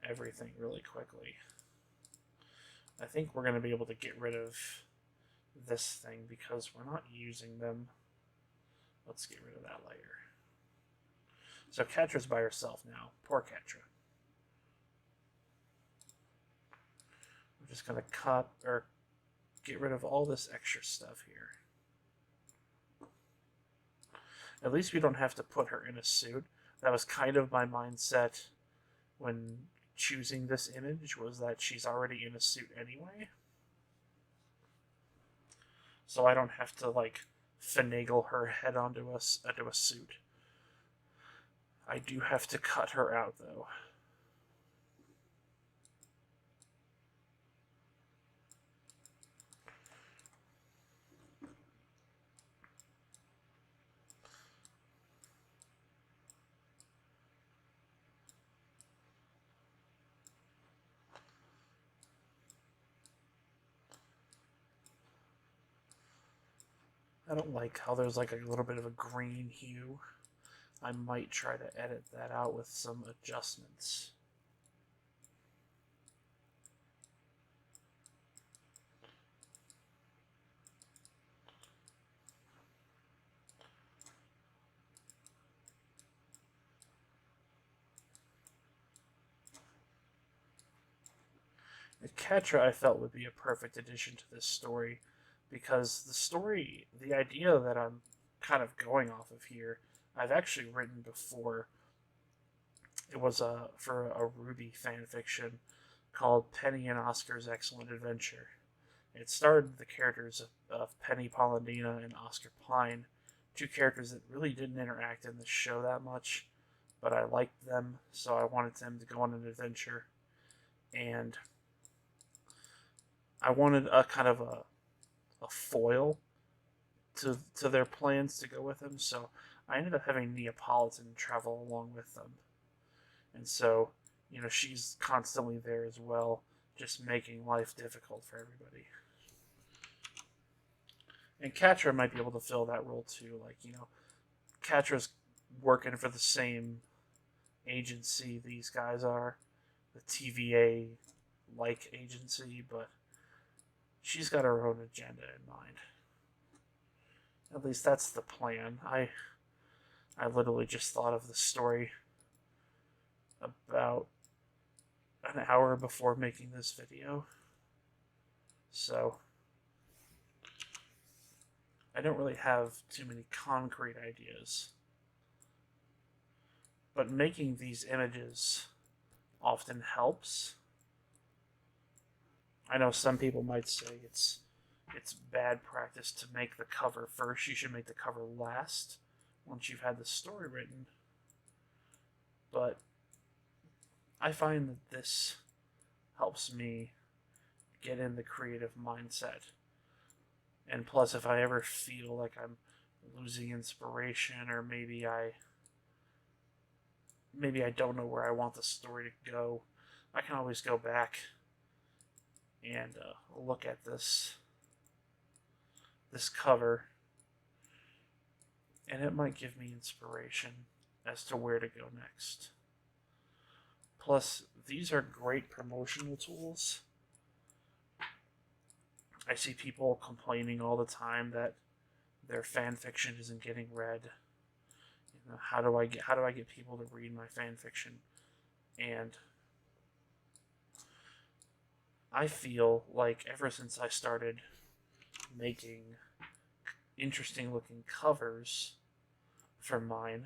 everything really quickly. I think we're going to be able to get rid of this thing because we're not using them. Let's get rid of that layer. So Catra's by herself now. Poor Catra. I'm just going to cut or get rid of all this extra stuff here. At least we don't have to put her in a suit. That was kind of my mindset when choosing this image, was that she's already in a suit anyway. So I don't have to like finagle her head onto a suit. I do have to cut her out though. I don't like how there's like a little bit of a green hue. I might try to edit that out with some adjustments. Catra, I felt, would be a perfect addition to this story because the idea that I'm kind of going off of here, I've actually written before. It was for a Ruby fan fiction called Penny and Oscar's Excellent Adventure. It starred the characters of Penny Polendina and Oscar Pine, two characters that really didn't interact in the show that much, but I liked them, so I wanted them to go on an adventure. And I wanted a kind of a foil to their plans to go with them, so I ended up having Neapolitan travel along with them. And so, you know, she's constantly there as well, just making life difficult for everybody. And Catra might be able to fill that role too. Like, you know, Catra's working for the same agency these guys are, the TVA like agency, but she's got her own agenda in mind. At least that's the plan. I literally just thought of the story about an hour before making this video. So I don't really have too many concrete ideas. But making these images often helps. I know some people might say it's bad practice to make the cover first. You should make the cover last once you've had the story written. But I find that this helps me get in the creative mindset. And plus, if I ever feel like I'm losing inspiration, or maybe I don't know where I want the story to go, I can always go back and look at this cover, and it might give me inspiration as to where to go next. Plus, these are great promotional tools. I see people complaining all the time that their fan fiction isn't getting read. You know, how do I get people to read my fan fiction? And I feel like ever since I started making interesting looking covers for mine,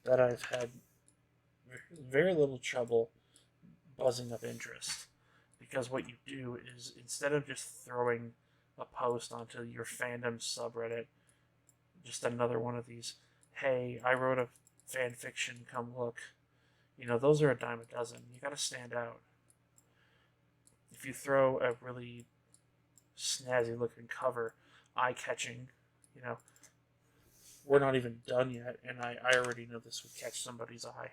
that I've had very little trouble buzzing up interest. Because what you do is, instead of just throwing a post onto your fandom subreddit, just another one of these, hey, I wrote a fan fiction, come look. You know, those are a dime a dozen. You gotta stand out. If you throw a really snazzy looking cover, eye-catching, you know, we're not even done yet, and I already know this would catch somebody's eye.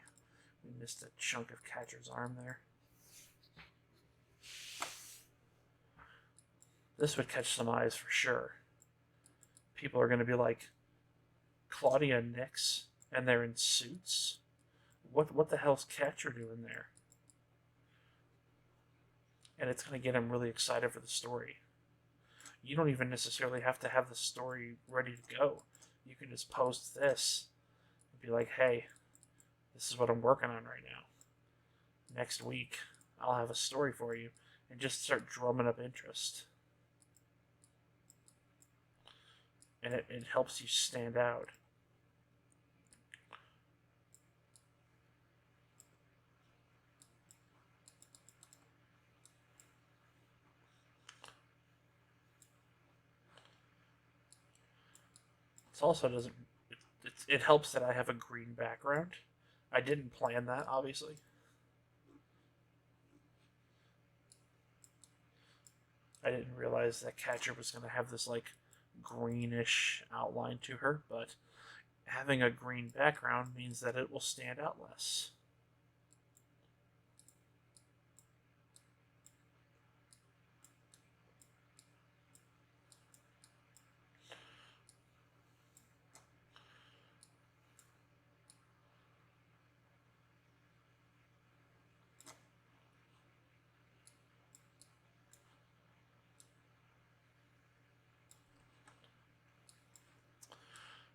We missed a chunk of Catcher's arm there. This would catch some eyes for sure. People are going to be like, Claudia Nix, and they're in suits? What the hell's Catcher doing there? And it's going to get them really excited for the story. You don't even necessarily have to have the story ready to go. You can just post this and be like, hey, this is what I'm working on right now. Next week, I'll have a story for you, and just start drumming up interest. And it helps you stand out. It also doesn't. It helps that I have a green background. I didn't plan that, obviously. I didn't realize that Catcher was going to have this like greenish outline to her, but having a green background means that it will stand out less.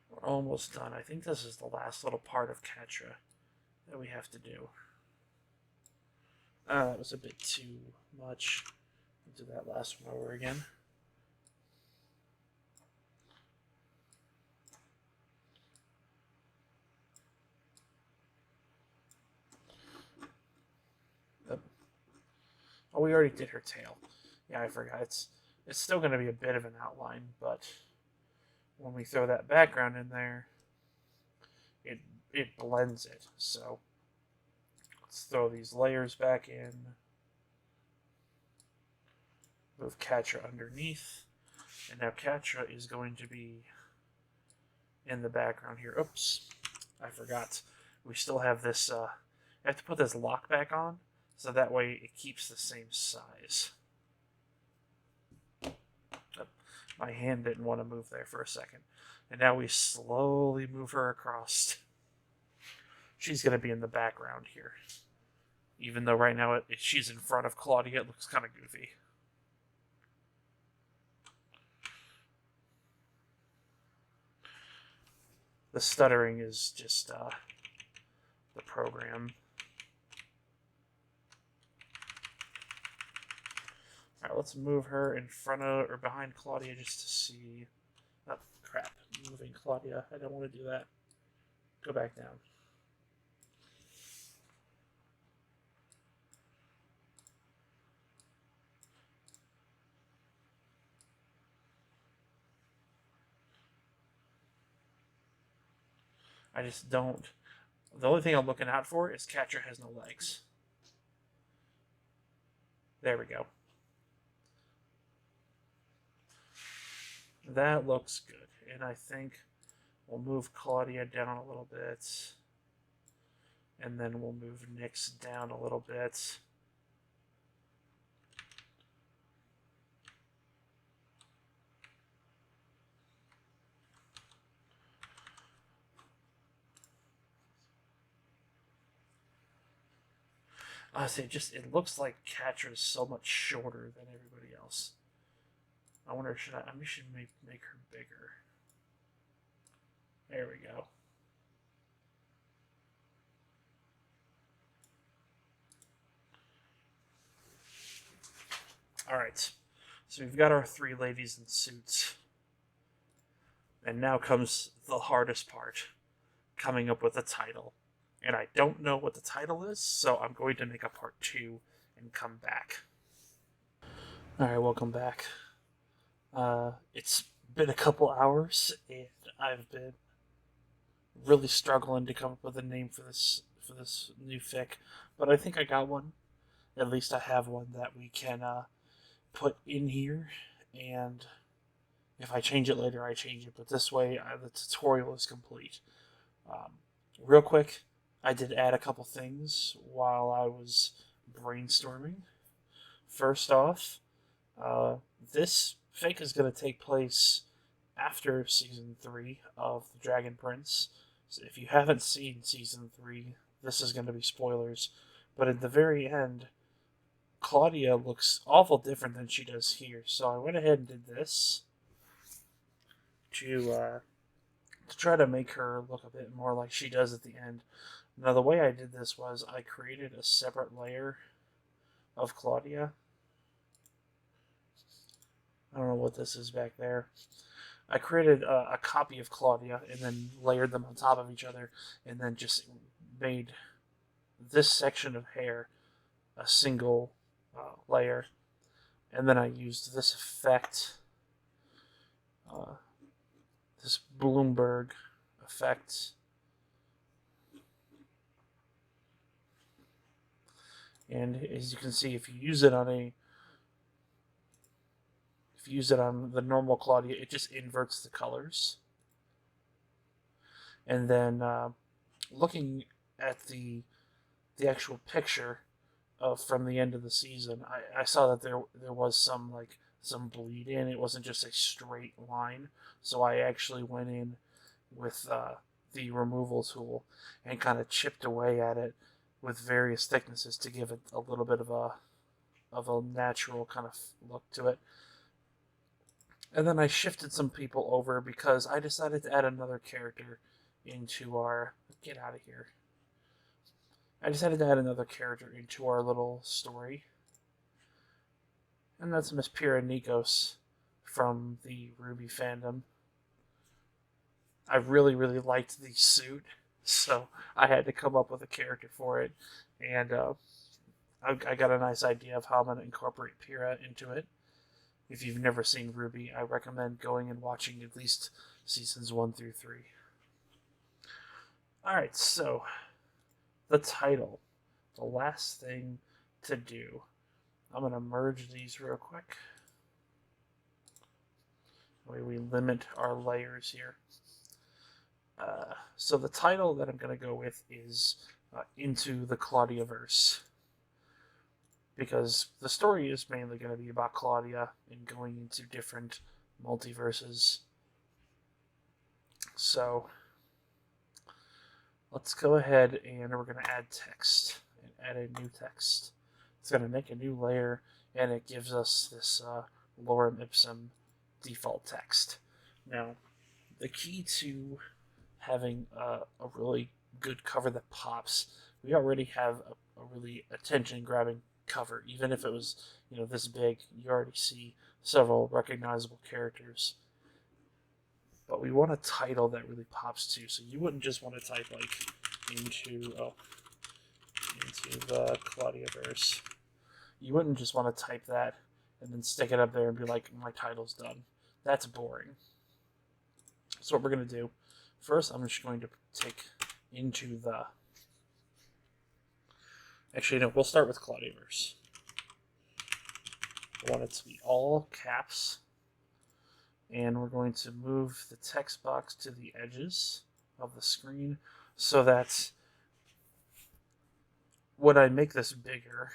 We're almost done. I think this is the last little part of Catra that we have to do. That was a bit too much. We'll do that last one over again. Oh, we already did her tail. Yeah, I forgot. It's still going to be a bit of an outline, but when we throw that background in there, it blends it. So let's throw these layers back in. Move Catra underneath. And now Catra is going to be in the background here. Oops, I forgot. We still have this, I have to put this lock back on, so that way it keeps the same size. My hand didn't want to move there for a second. And now we slowly move her across. She's going to be in the background here. Even though right now she's in front of Claudia, it looks kind of goofy. The stuttering is just the program. Alright, let's move her in front of or behind Claudia just to see. Oh, crap. Moving Claudia. I don't want to do that. Go back down. I just don't. The only thing I'm looking out for is Catcher has no legs. There we go. That looks good. And I think we'll move Claudia down a little bit. And then we'll move Nyx down a little bit. Honestly, it looks like Catcher is so much shorter than everybody else. I wonder, should I should make her bigger. There we go. Alright, so we've got our three ladies in suits. And now comes the hardest part, coming up with a title. And I don't know what the title is, so I'm going to make a part 2 and come back. Alright, welcome back. It's been a couple hours, and I've been really struggling to come up with a name for this new fic, but I think I got one. At least I have one that we can put in here, and if I change it later, I change it, but this way the tutorial is complete. Real quick, I did add a couple things while I was brainstorming. First off, this fic is going to take place after Season 3 of The Dragon Prince. So if you haven't seen Season 3, this is going to be spoilers. But at the very end, Claudia looks awful different than she does here. So I went ahead and did this to try to make her look a bit more like she does at the end. Now, the way I did this was I created a separate layer of Claudia. I don't know what this is back there. I created a copy of Claudia and then layered them on top of each other, and then just made this section of hair a single layer. And then I used this effect, this Bloomberg effect. And as you can see, if you use it on the normal Claudia, it just inverts the colors. And then looking at the actual picture from the end of the season, I saw that there was some bleed in. It wasn't just a straight line. So I actually went in with the removal tool and kind of chipped away at it with various thicknesses to give it a little bit of a natural kind of look to it. And then I shifted some people over because I decided to add another character into our... Get out of here. I decided to add another character into our little story. And that's Miss Pyrrha Nikos from the Ruby fandom. I really, really liked the suit, so I had to come up with a character for it. And I got a nice idea of how I'm going to incorporate Pyrrha into it. If you've never seen Ruby, I recommend going and watching at least seasons 1 through 3. Alright, so the title. The last thing to do. I'm going to merge these real quick. The way we limit our layers here. So the title that I'm going to go with is Into the Claudiaverse. Because the story is mainly going to be about Claudia and going into different multiverses. So let's go ahead and we're going to add text and add a new text. It's going to make a new layer and it gives us this lorem ipsum default text. Now, the key to having a really good cover that pops, we already have a really attention-grabbing cover. Even if it was, this big, you already see several recognizable characters. But we want a title that really pops too. So you wouldn't just want to type into the Claudiaverse. You wouldn't just want to type that and then stick it up there and be like, my title's done. That's boring. So what we're going to do, first I'm just going to take into the... Actually, no, we'll start with Cloudiverse. I want it to be all caps. And we're going to move the text box to the edges of the screen so that when I make this bigger,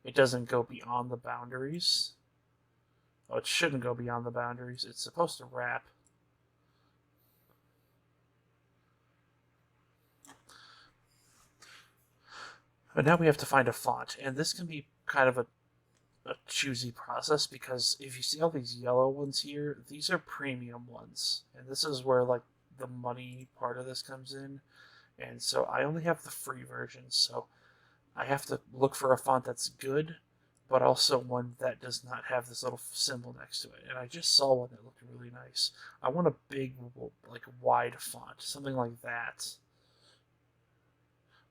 it doesn't go beyond the boundaries. Oh, it shouldn't go beyond the boundaries. It's supposed to wrap. But now we have to find a font, and this can be kind of a choosy process, because if you see all these yellow ones here, these are premium ones, and this is where like the money part of this comes in. And so I only have the free version, so I have to look for a font that's good, but also one that does not have this little symbol next to it. And I just saw one that looked really nice. I want a big, like, wide font, something like that,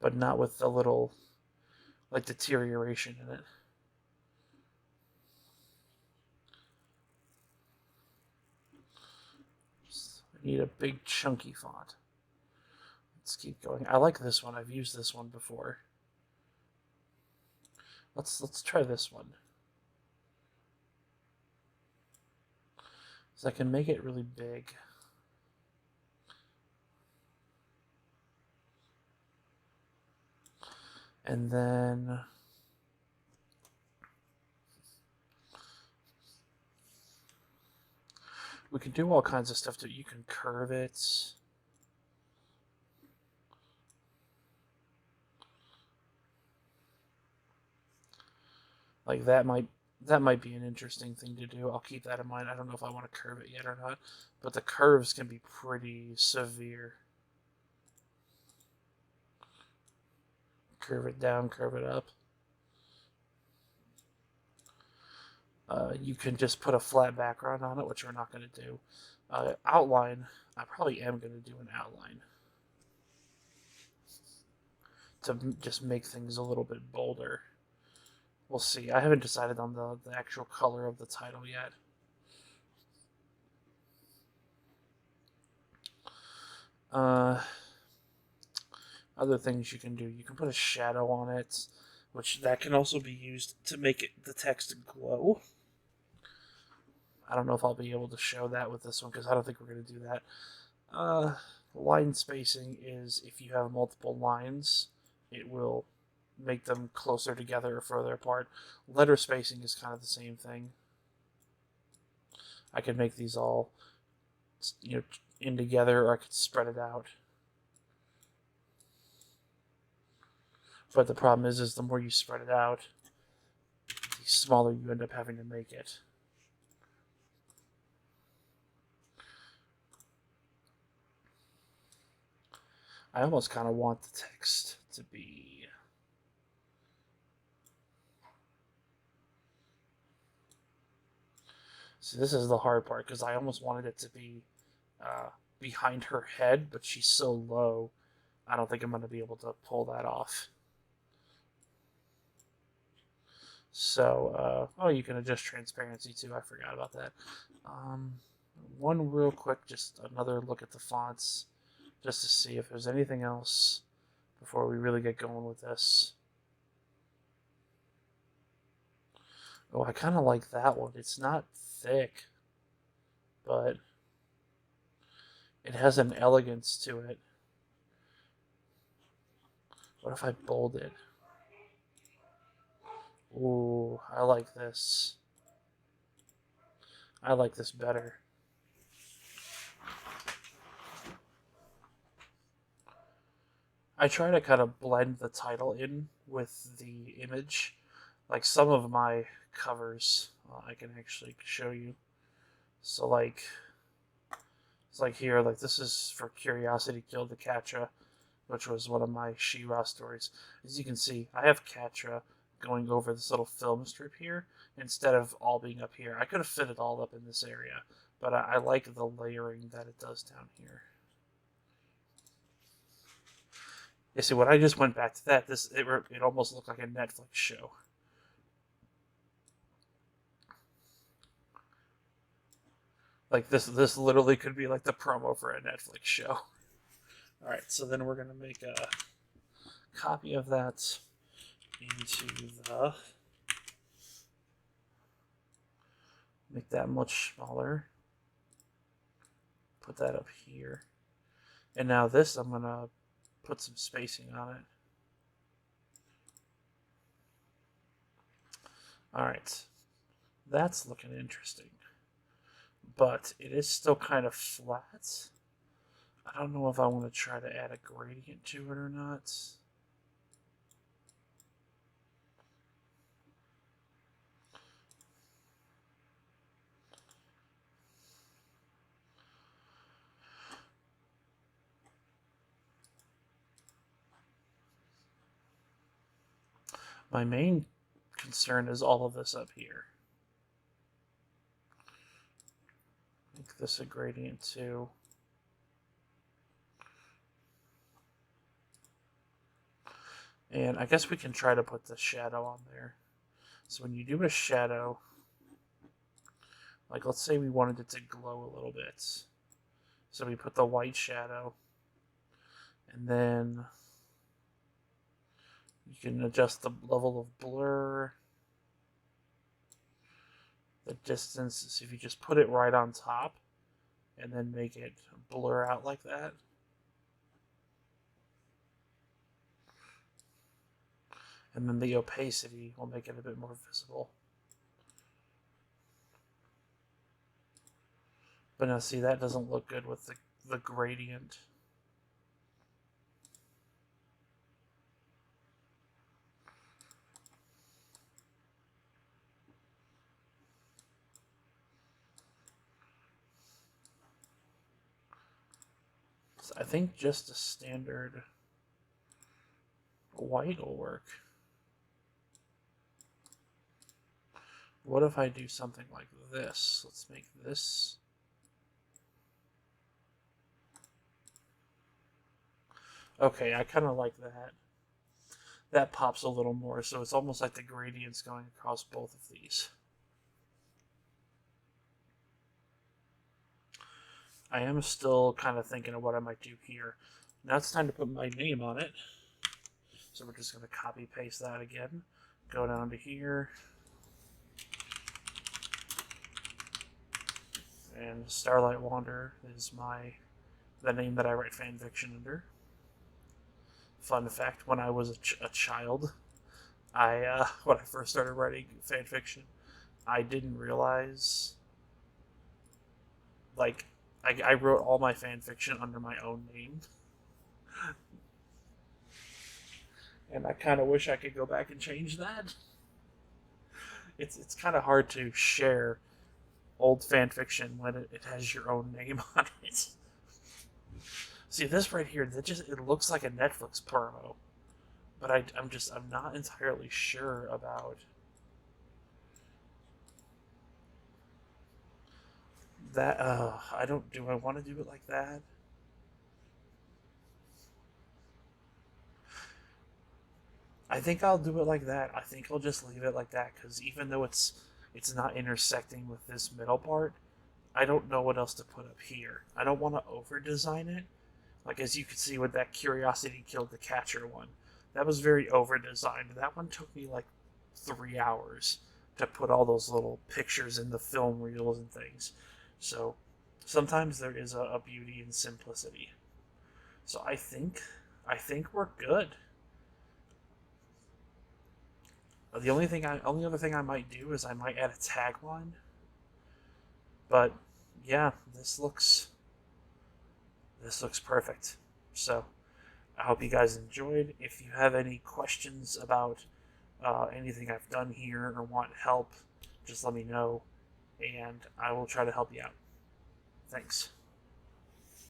but not with the little, like, deterioration in it. I need a big chunky font. Let's keep going. I like this one. I've used this one before. Let's try this one. So I can make it really big. And then we can do all kinds of stuff to it. You can curve it. Like that might be an interesting thing to do. I'll keep that in mind. I don't know if I want to curve it yet or not, but the curves can be pretty severe. Curve it down, curve it up. You can just put a flat background on it, which we're not going to do. Outline, I probably am going to do an outline to just make things a little bit bolder. We'll see. I haven't decided on the actual color of the title yet. Other things you can do. You can put a shadow on it, which that can also be used to make the text glow. I don't know if I'll be able to show that with this one, because I don't think we're going to do that. Line spacing is if you have multiple lines, it will make them closer together or further apart. Letter spacing is kind of the same thing. I could make these all, in together, or I could spread it out. But the problem is the more you spread it out, the smaller you end up having to make it. I almost kind of want the text to be... See, this is the hard part, because I almost wanted it to be behind her head, but she's so low, I don't think I'm going to be able to pull that off. So, oh, you can adjust transparency too. I forgot about that. One real quick, just another look at the fonts, just to see if there's anything else before we really get going with this. Oh, I kind of like that one. It's not thick, but it has an elegance to it. What if I bold it? Ooh, I like this. I like this better. I try to kind of blend the title in with the image. Like some of my covers, I can actually show you. So like, it's like here, like this is for Curiosity Killed the Catra, which was one of my She-Ra stories. As you can see, I have Catra going over this little film strip here instead of all being up here. I could have fit it all up in this area, but I like the layering that it does down here. You see, when I just went back to that, it almost looked like a Netflix show. Like this literally could be like the promo for a Netflix show. All right, so then we're gonna make a copy of that into the, make that much smaller. Put that up here. And now this, I'm gonna put some spacing on it. All right, that's looking interesting, but it is still kind of flat. I don't know if I want to try to add a gradient to it or not. My main concern is all of this up here. Make this a gradient too. And I guess we can try to put the shadow on there. So when you do a shadow, like let's say we wanted it to glow a little bit. So we put the white shadow, and then you can adjust the level of blur, the distance. So if you just put it right on top and then make it blur out like that. And then the opacity will make it a bit more visible. But now see, that doesn't look good with the gradient. So I think just a standard white will work. What if I do something like this? Let's make this. Okay, I kind of like that. That pops a little more, so it's almost like the gradient's going across both of these. I am still kind of thinking of what I might do here. Now it's time to put my name on it. So we're just going to copy paste that again. Go down to here. And Starlight Wanderer is the name that I write fan fiction under. Fun fact, when I was a child, when I first started writing fan fiction, I didn't realize, like, I wrote all my fan fiction under my own name. And I kind of wish I could go back and change that. It's kind of hard to share old fan fiction when it has your own name on it. See, this right here, it looks like a Netflix promo, but I'm not entirely sure about that. Do I want to do it like that? I think I'll do it like that. I think I'll just leave it like that, because even though it's not intersecting with this middle part, I don't know what else to put up here. I don't want to over design it. Like, as you can see with that Curiosity Killed the Catcher one, that was very over designed. That one took me like 3 hours to put all those little pictures in the film reels and things. So sometimes there is a beauty in simplicity. So I think we're good. The only other thing I might do is I might add a tagline. But yeah, this looks perfect. So I hope you guys enjoyed. If you have any questions about anything I've done here or want help, just let me know, and I will try to help you out. Thanks.